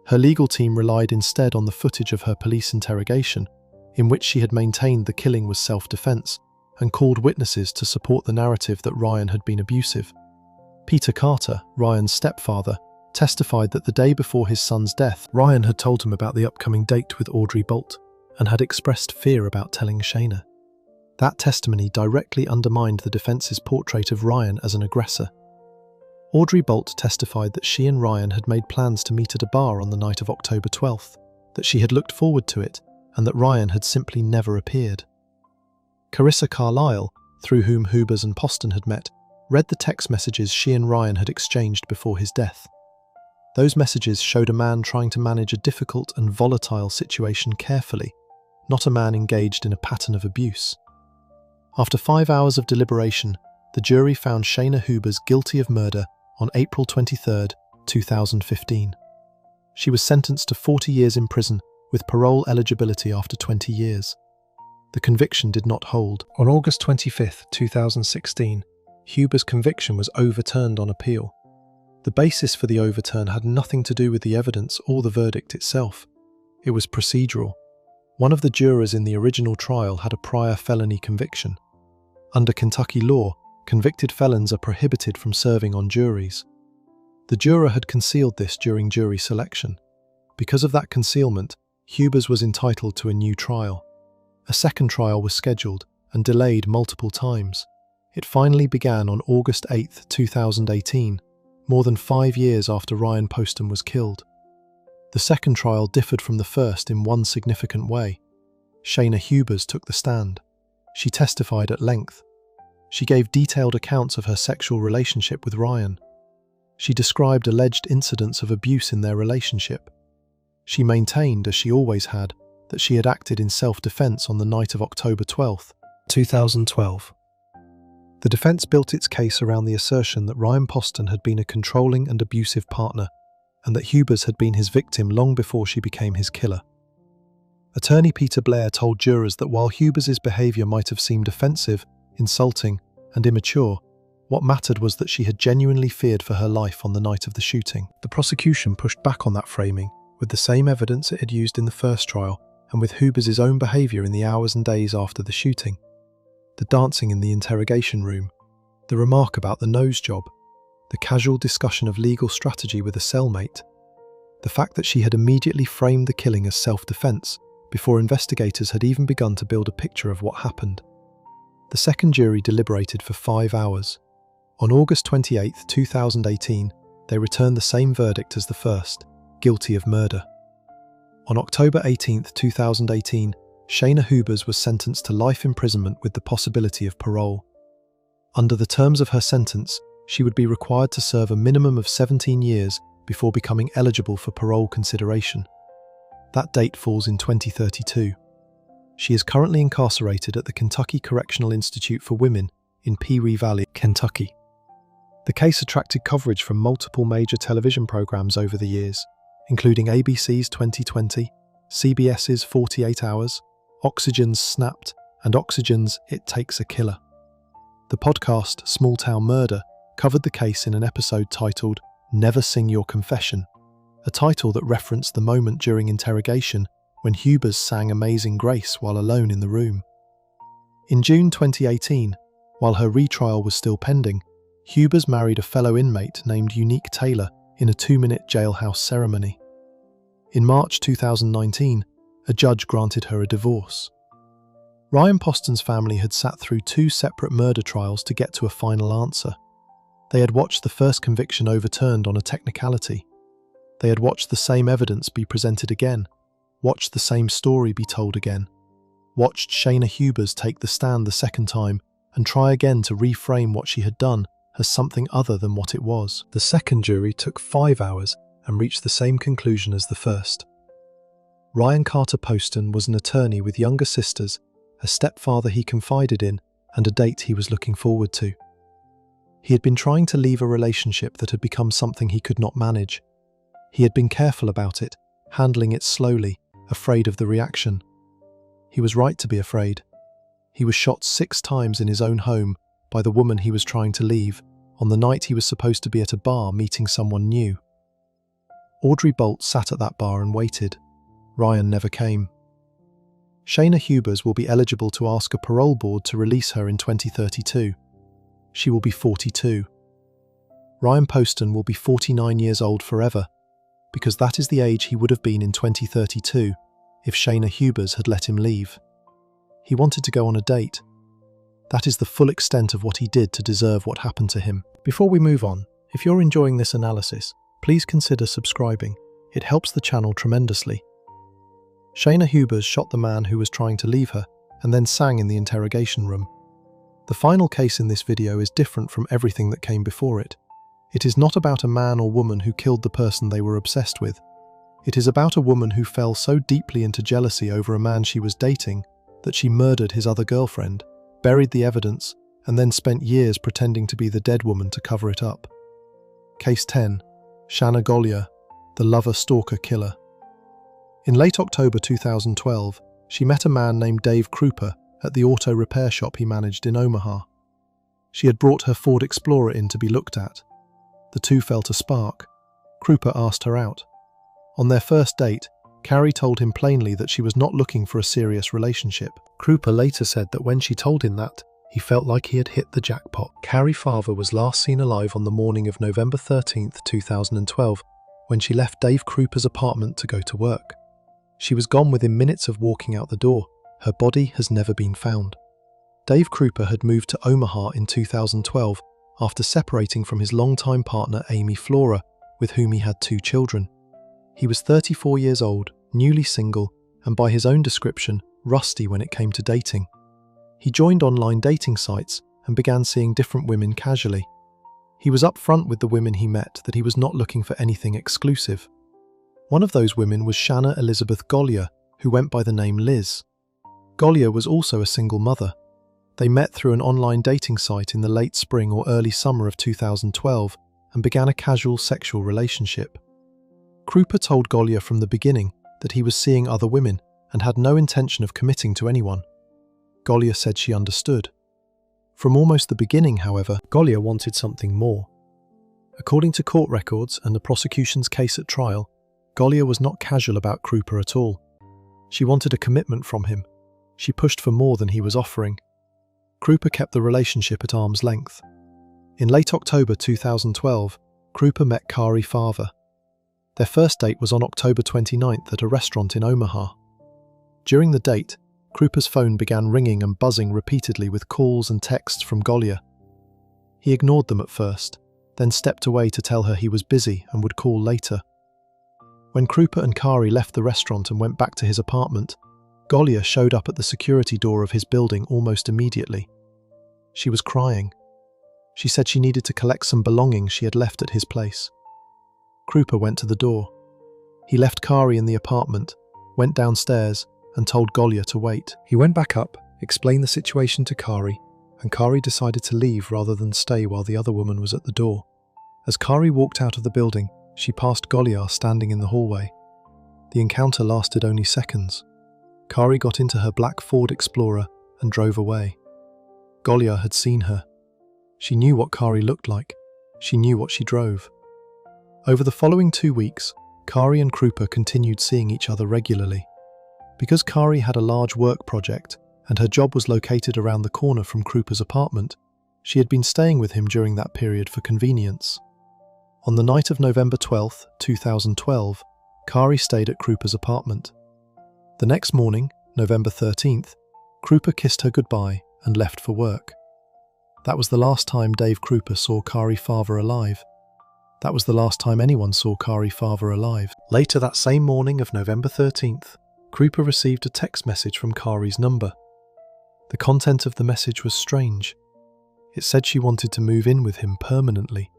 Her legal team relied instead on the footage of her police interrogation, in which she had maintained the killing was self-defense, and called witnesses to support the narrative that Ryan had been abusive. Peter Carter, Ryan's stepfather, testified that the day before his son's death, Ryan had told him about the upcoming date with Audrey Bolte and had expressed fear about telling Shauna. That testimony directly undermined the defense's portrait of Ryan as an aggressor. Audrey Bolt testified that she and Ryan had made plans to meet at a bar on the night of October 12th, that she had looked forward to it, and that Ryan had simply never appeared. Carissa Carlisle, through whom Hubers and Poston had met, read the text messages she and Ryan had exchanged before his death. Those messages showed a man trying to manage a difficult and volatile situation carefully, not a man engaged in a pattern of abuse. After 5 hours of deliberation, the jury found Shauna Hubers guilty of murder on April 23, 2015. She was sentenced to 40 years in prison with parole eligibility after 20 years. The conviction did not hold. On August 25, 2016, Hubers' conviction was overturned on appeal. The basis for the overturn had nothing to do with the evidence or the verdict itself. It was procedural. One of the jurors in the original trial had a prior felony conviction. Under Kentucky law, convicted felons are prohibited from serving on juries. The juror had concealed this during jury selection. Because of that concealment, Hubers was entitled to a new trial. A second trial was scheduled and delayed multiple times. It finally began on August 8, 2018, more than 5 years after Ryan Poston was killed. The second trial differed from the first in one significant way. Shauna Hubers took the stand. She testified at length. She gave detailed accounts of her sexual relationship with Ryan. She described alleged incidents of abuse in their relationship. She maintained, as she always had, that she had acted in self-defense on the night of October 12, 2012. The defense built its case around the assertion that Ryan Poston had been a controlling and abusive partner, and that Hubers had been his victim long before she became his killer. Attorney Peter Blair told jurors that while Hubers' behaviour might have seemed offensive, insulting, and immature, what mattered was that she had genuinely feared for her life on the night of the shooting. The prosecution pushed back on that framing, with the same evidence it had used in the first trial, and with Hubers' own behaviour in the hours and days after the shooting. The dancing in the interrogation room, the remark about the nose job, the casual discussion of legal strategy with a cellmate, the fact that she had immediately framed the killing as self-defense before investigators had even begun to build a picture of what happened. The second jury deliberated for 5 hours. On August 28, 2018, they returned the same verdict as the first, guilty of murder. On October 18, 2018, Shauna Hubers was sentenced to life imprisonment with the possibility of parole. Under the terms of her sentence, she would be required to serve a minimum of 17 years before becoming eligible for parole consideration. That date falls in 2032. She is currently incarcerated at the Kentucky Correctional Institute for Women in Pee Valley, Kentucky. The case attracted coverage from multiple major television programs over the years, including ABC's 2020, CBS's 48 Hours, Oxygen's Snapped, and Oxygen's It Takes a Killer. The podcast Small Town Murder covered the case in an episode titled Never Sing Your Confession, a title that referenced the moment during interrogation when Hubers sang Amazing Grace while alone in the room. In June 2018, while her retrial was still pending, Hubers married a fellow inmate named Unique Taylor in a 2-minute jailhouse ceremony. In March 2019, a judge granted her a divorce. Ryan Poston's family had sat through 2 separate murder trials to get to a final answer. They had watched the first conviction overturned on a technicality. They had watched the same evidence be presented again, watched the same story be told again, watched Shauna Hubers take the stand the second time and try again to reframe what she had done as something other than what it was. The second jury took 5 hours and reached the same conclusion as the first. Ryan Carter Poston was an attorney with younger sisters, a stepfather he confided in, and a date he was looking forward to. He had been trying to leave a relationship that had become something he could not manage. He had been careful about it, handling it slowly, afraid of the reaction. He was right to be afraid. He was shot 6 times in his own home by the woman he was trying to leave on the night he was supposed to be at a bar meeting someone new. Audrey Bolt sat at that bar and waited. Ryan never came. Shauna Hubers will be eligible to ask a parole board to release her in 2032. She will be 42. Ryan Poston will be 49 years old forever, because that is the age he would have been in 2032 if Shauna Hubers had let him leave. He wanted to go on a date. That is the full extent of what he did to deserve what happened to him. Before we move on, If you're enjoying this analysis, please consider subscribing. It helps the channel tremendously. Shauna Hubers shot the man who was trying to leave her and then sang in the interrogation room. The final case in this video is different from everything that came before it. It is not about a man or woman who killed the person they were obsessed with. It is about a woman who fell so deeply into jealousy over a man she was dating that she murdered his other girlfriend, buried the evidence, and then spent years pretending to be the dead woman to cover it up. Case 10. Shauna Grace, the lover-stalker killer. In late October 2012, she met a man named Dave Krupa at the auto repair shop he managed in Omaha. She had brought her Ford Explorer in to be looked at. The two felt a spark. Krupa asked her out. On their first date, Carrie told him plainly that she was not looking for a serious relationship. Krupa later said that when she told him that, he felt like he had hit the jackpot. Carrie Farver was last seen alive on the morning of November 13, 2012, when she left Dave Krupa's apartment to go to work. She was gone within minutes of walking out the door. Her body has never been found. Dave Krupa had moved to Omaha in 2012 after separating from his longtime partner Amy Flora, with whom he had 2 children. He was 34 years old, newly single, and by his own description, rusty when it came to dating. He joined online dating sites and began seeing different women casually. He was upfront with the women he met that he was not looking for anything exclusive. One of those women was Shauna Elizabeth Grace, who went by the name Liz. Grace was also a single mother. They met through an online dating site in the late spring or early summer of 2012 and began a casual sexual relationship. Krupa told Grace from the beginning that he was seeing other women and had no intention of committing to anyone. Grace said she understood. From almost the beginning, however, Grace wanted something more. According to court records and the prosecution's case at trial, Grace was not casual about Krupa at all. She wanted a commitment from him. She pushed for more than he was offering. Krupa kept the relationship at arm's length. In late October 2012, Krupa met Carrie Farver. Their first date was on October 29th at a restaurant in Omaha. During the date, Krupa's phone began ringing and buzzing repeatedly with calls and texts from Grace. He ignored them at first, then stepped away to tell her he was busy and would call later. When Krupa and Carrie left the restaurant and went back to his apartment, Grace showed up at the security door of his building almost immediately. She was crying. She said she needed to collect some belongings she had left at his place. Krupa went to the door. He left Carrie in the apartment, went downstairs, and told Grace to wait. He went back up, explained the situation to Carrie, and Carrie decided to leave rather than stay while the other woman was at the door. As Carrie walked out of the building, she passed Grace standing in the hallway. The encounter lasted only seconds. Carrie got into her black Ford Explorer and drove away. Grace had seen her. She knew what Carrie looked like. She knew what she drove. Over the following 2 weeks, Carrie and Krupa continued seeing each other regularly. Because Carrie had a large work project and her job was located around the corner from Krupa's apartment, she had been staying with him during that period for convenience. On the night of November 12, 2012, Carrie stayed at Krupa's apartment. The next morning, November 13th, Krupa kissed her goodbye and left for work. That was the last time Dave Krupa saw Carrie Farver alive. That was the last time anyone saw Carrie Farver alive. Later that same morning of November 13th, Krupa received a text message from Carrie's number. The content of the message was strange. It said she wanted to move in with him permanently.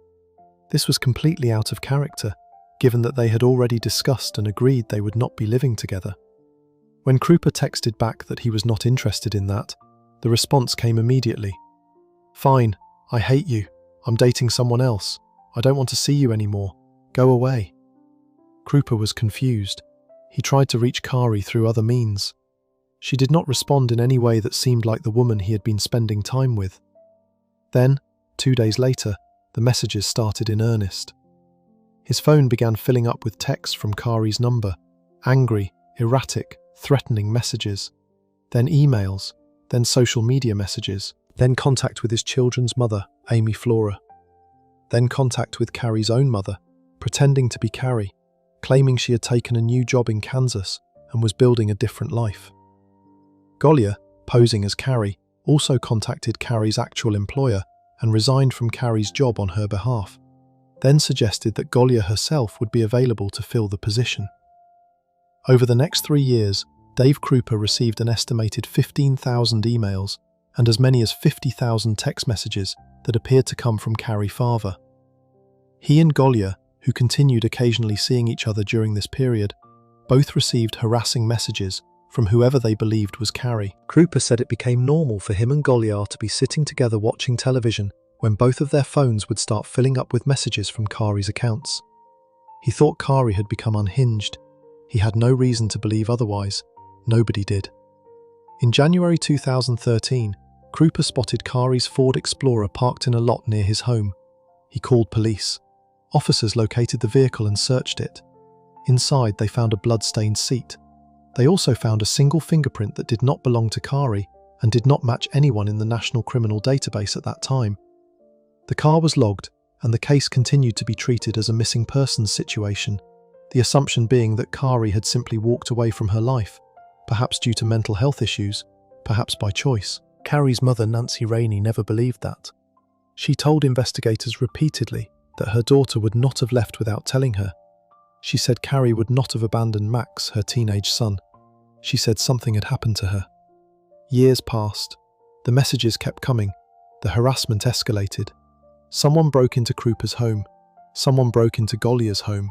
This was completely out of character, given that they had already discussed and agreed they would not be living together. When Krupa texted back that he was not interested in that, the response came immediately. "Fine, I hate you. I'm dating someone else. I don't want to see you anymore. Go away." Krupa was confused. He tried to reach Carrie through other means. She did not respond in any way that seemed like the woman he had been spending time with. Then, 2 days later, the messages started in earnest. His phone began filling up with texts from Carrie's number, angry, erratic, threatening messages, then emails, then social media messages, then contact with his children's mother, Amy Flora, then contact with Carrie's own mother, pretending to be Carrie, claiming she had taken a new job in Kansas and was building a different life. Grace, posing as Carrie, also contacted Carrie's actual employer and resigned from Carrie's job on her behalf. then suggested that Golia herself would be available to fill the position. Over the next 3 years, Dave Krupa received an estimated 15,000 emails and as many as 50,000 text messages that appeared to come from Carrie Farver. He and Golia, who continued occasionally seeing each other during this period, both received harassing messages from whoever they believed was Carrie. Krupa said it became normal for him and Golia to be sitting together watching television when both of their phones would start filling up with messages from Kari's accounts. He thought Kari had become unhinged. He had no reason to believe otherwise. Nobody did. In January 2013, Krupa spotted Kari's Ford Explorer parked in a lot near his home. He called police. Officers located the vehicle and searched it. Inside, they found a blood-stained seat. They also found a single fingerprint that did not belong to Kari and did not match anyone in the National Criminal Database at that time. The car was logged, and the case continued to be treated as a missing persons situation, the assumption being that Kari had simply walked away from her life, perhaps due to mental health issues, perhaps by choice. Carrie's mother, Nancy Rainey, never believed that. She told investigators repeatedly that her daughter would not have left without telling her. She said Carrie would not have abandoned Max, her teenage son. She said something had happened to her. Years passed. The messages kept coming. The harassment escalated. Someone broke into Krupa's home. Someone broke into Golia's home.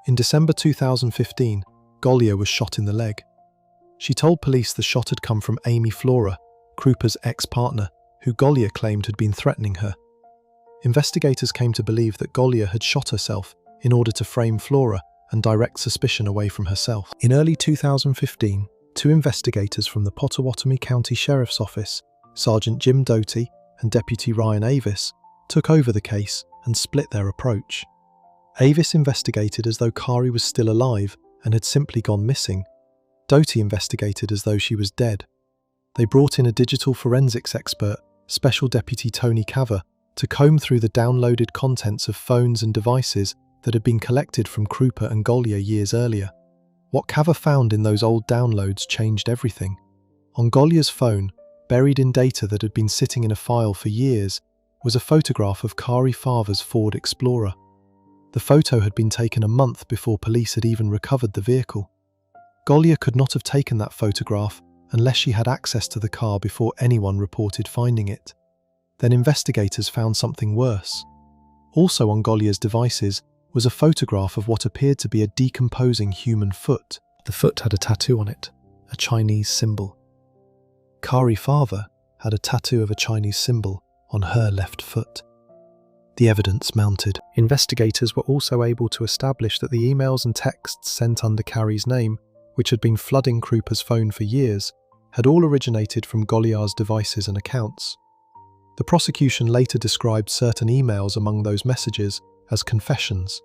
In December 2015, Golia was shot in the leg. She told police the shot had come from Amy Flora, Krupa's ex-partner, who Golia claimed had been threatening her. Investigators came to believe that Golia had shot herself in order to frame Flora and direct suspicion away from herself. In early 2015, 2 investigators from the Pottawatomie County Sheriff's Office, Sergeant Jim Doty and Deputy Ryan Avis, took over the case and split their approach. Avis investigated as though Kari was still alive and had simply gone missing. Doty investigated as though she was dead. They brought in a digital forensics expert, Special Deputy Tony Cava, to comb through the downloaded contents of phones and devices that had been collected from Krupa and Golia years earlier. What Cava found in those old downloads changed everything. On Golia's phone, buried in data that had been sitting in a file for years, was a photograph of Carrie Farver's Ford Explorer. The photo had been taken a month before police had even recovered the vehicle. Golia could not have taken that photograph unless she had access to the car before anyone reported finding it. Then investigators found something worse. Also on Golia's devices was a photograph of what appeared to be a decomposing human foot. The foot had a tattoo on it, a Chinese symbol. Carrie Farver had a tattoo of a Chinese symbol on her left foot. The evidence mounted. Investigators were also able to establish that the emails and texts sent under Carrie's name, which had been flooding Krupa's phone for years, had all originated from Golia's devices and accounts. The prosecution later described certain emails among those messages as confessions.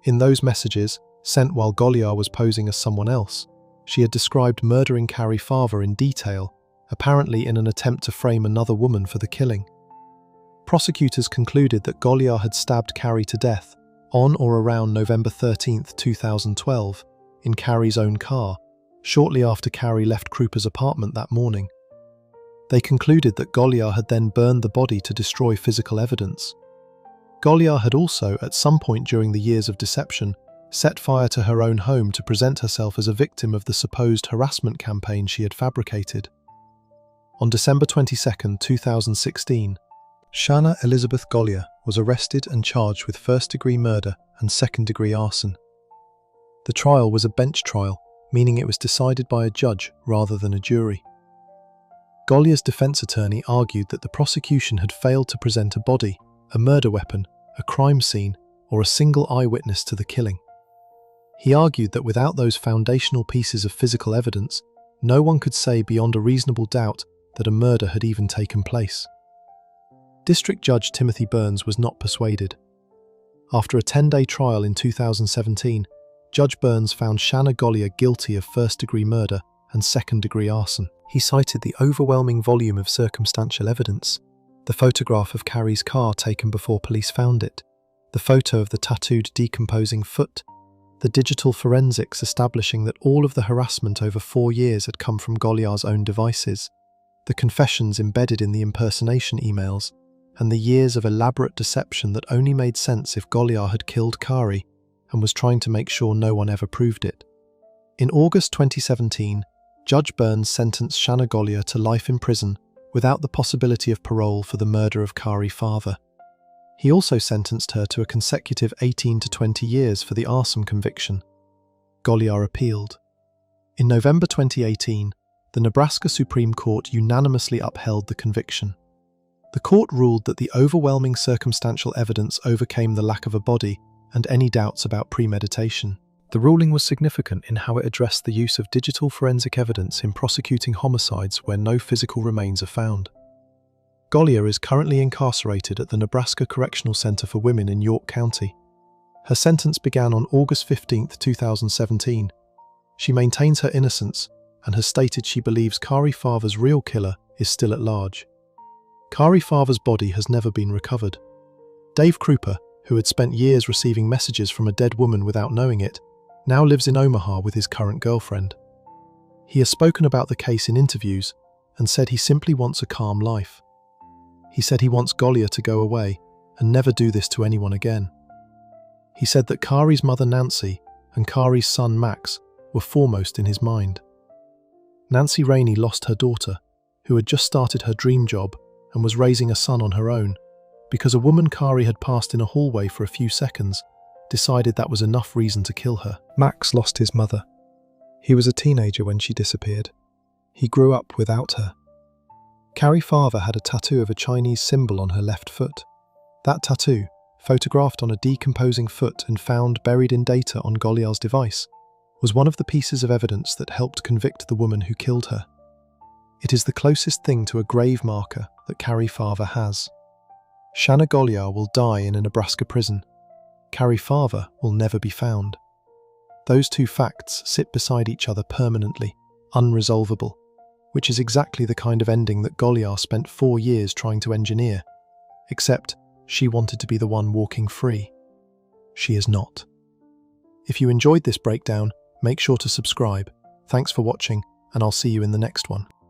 In those messages, sent while Golia was posing as someone else, she had described murdering Carrie Farver in detail, apparently in an attempt to frame another woman for the killing. Prosecutors concluded that Golia had stabbed Carrie to death on or around November 13, 2012, in Carrie's own car, shortly after Carrie left Krupa's apartment that morning. They concluded that Golia had then burned the body to destroy physical evidence. Golia had also, at some point during the years of deception, set fire to her own home to present herself as a victim of the supposed harassment campaign she had fabricated. On December 22, 2016, Shauna Elizabeth Golia was arrested and charged with first-degree murder and second-degree arson. The trial was a bench trial, meaning it was decided by a judge rather than a jury. Golia's defense attorney argued that the prosecution had failed to present a body, a murder weapon, a crime scene, or a single eyewitness to the killing. He argued that without those foundational pieces of physical evidence, no one could say beyond a reasonable doubt that a murder had even taken place. District Judge Timothy Burns was not persuaded. After a 10-day trial in 2017, Judge Burns found Shauna Golia guilty of first-degree murder and second-degree arson. He cited the overwhelming volume of circumstantial evidence, the photograph of Carrie's car taken before police found it, the photo of the tattooed decomposing foot, the digital forensics establishing that all of the harassment over 4 years had come from Golia's own devices, the confessions embedded in the impersonation emails, and the years of elaborate deception that only made sense if Goliar had killed Kari and was trying to make sure no one ever proved it. In August 2017, Judge Burns sentenced Shauna Goliar to life in prison without the possibility of parole for the murder of Kari's father. He also sentenced her to a consecutive 18 to 20 years for the arson conviction. Goliar appealed. In November 2018, the Nebraska Supreme Court unanimously upheld the conviction. The court ruled that the overwhelming circumstantial evidence overcame the lack of a body and any doubts about premeditation. The ruling was significant in how it addressed the use of digital forensic evidence in prosecuting homicides where no physical remains are found. Goliar is currently incarcerated at the Nebraska Correctional Center for Women in York County. Her sentence began on August 15, 2017. She maintains her innocence and has stated she believes Kari Farver's real killer is still at large. Kari Farver's body has never been recovered. Dave Krupa, who had spent years receiving messages from a dead woman without knowing it, now lives in Omaha with his current girlfriend. He has spoken about the case in interviews and said he simply wants a calm life. He said he wants Goliar to go away and never do this to anyone again. He said that Kari's mother Nancy and Kari's son Max were foremost in his mind. Nancy Rainey lost her daughter, who had just started her dream job and was raising a son on her own, because a woman Kari had passed in a hallway for a few seconds decided that was enough reason to kill her. Max lost his mother. He was a teenager when she disappeared. He grew up without her. Kari Farver had a tattoo of a Chinese symbol on her left foot. That tattoo, photographed on a decomposing foot and found buried in data on Goliar's device, was one of the pieces of evidence that helped convict the woman who killed her. It is the closest thing to a grave marker that Kari Farver has. Shauna Goliar will die in a Nebraska prison. Kari Farver will never be found. Those two facts sit beside each other permanently, unresolvable, which is exactly the kind of ending that Goliar spent 4 years trying to engineer, except she wanted to be the one walking free. She is not. If you enjoyed this breakdown, make sure to subscribe. Thanks for watching, and I'll see you in the next one.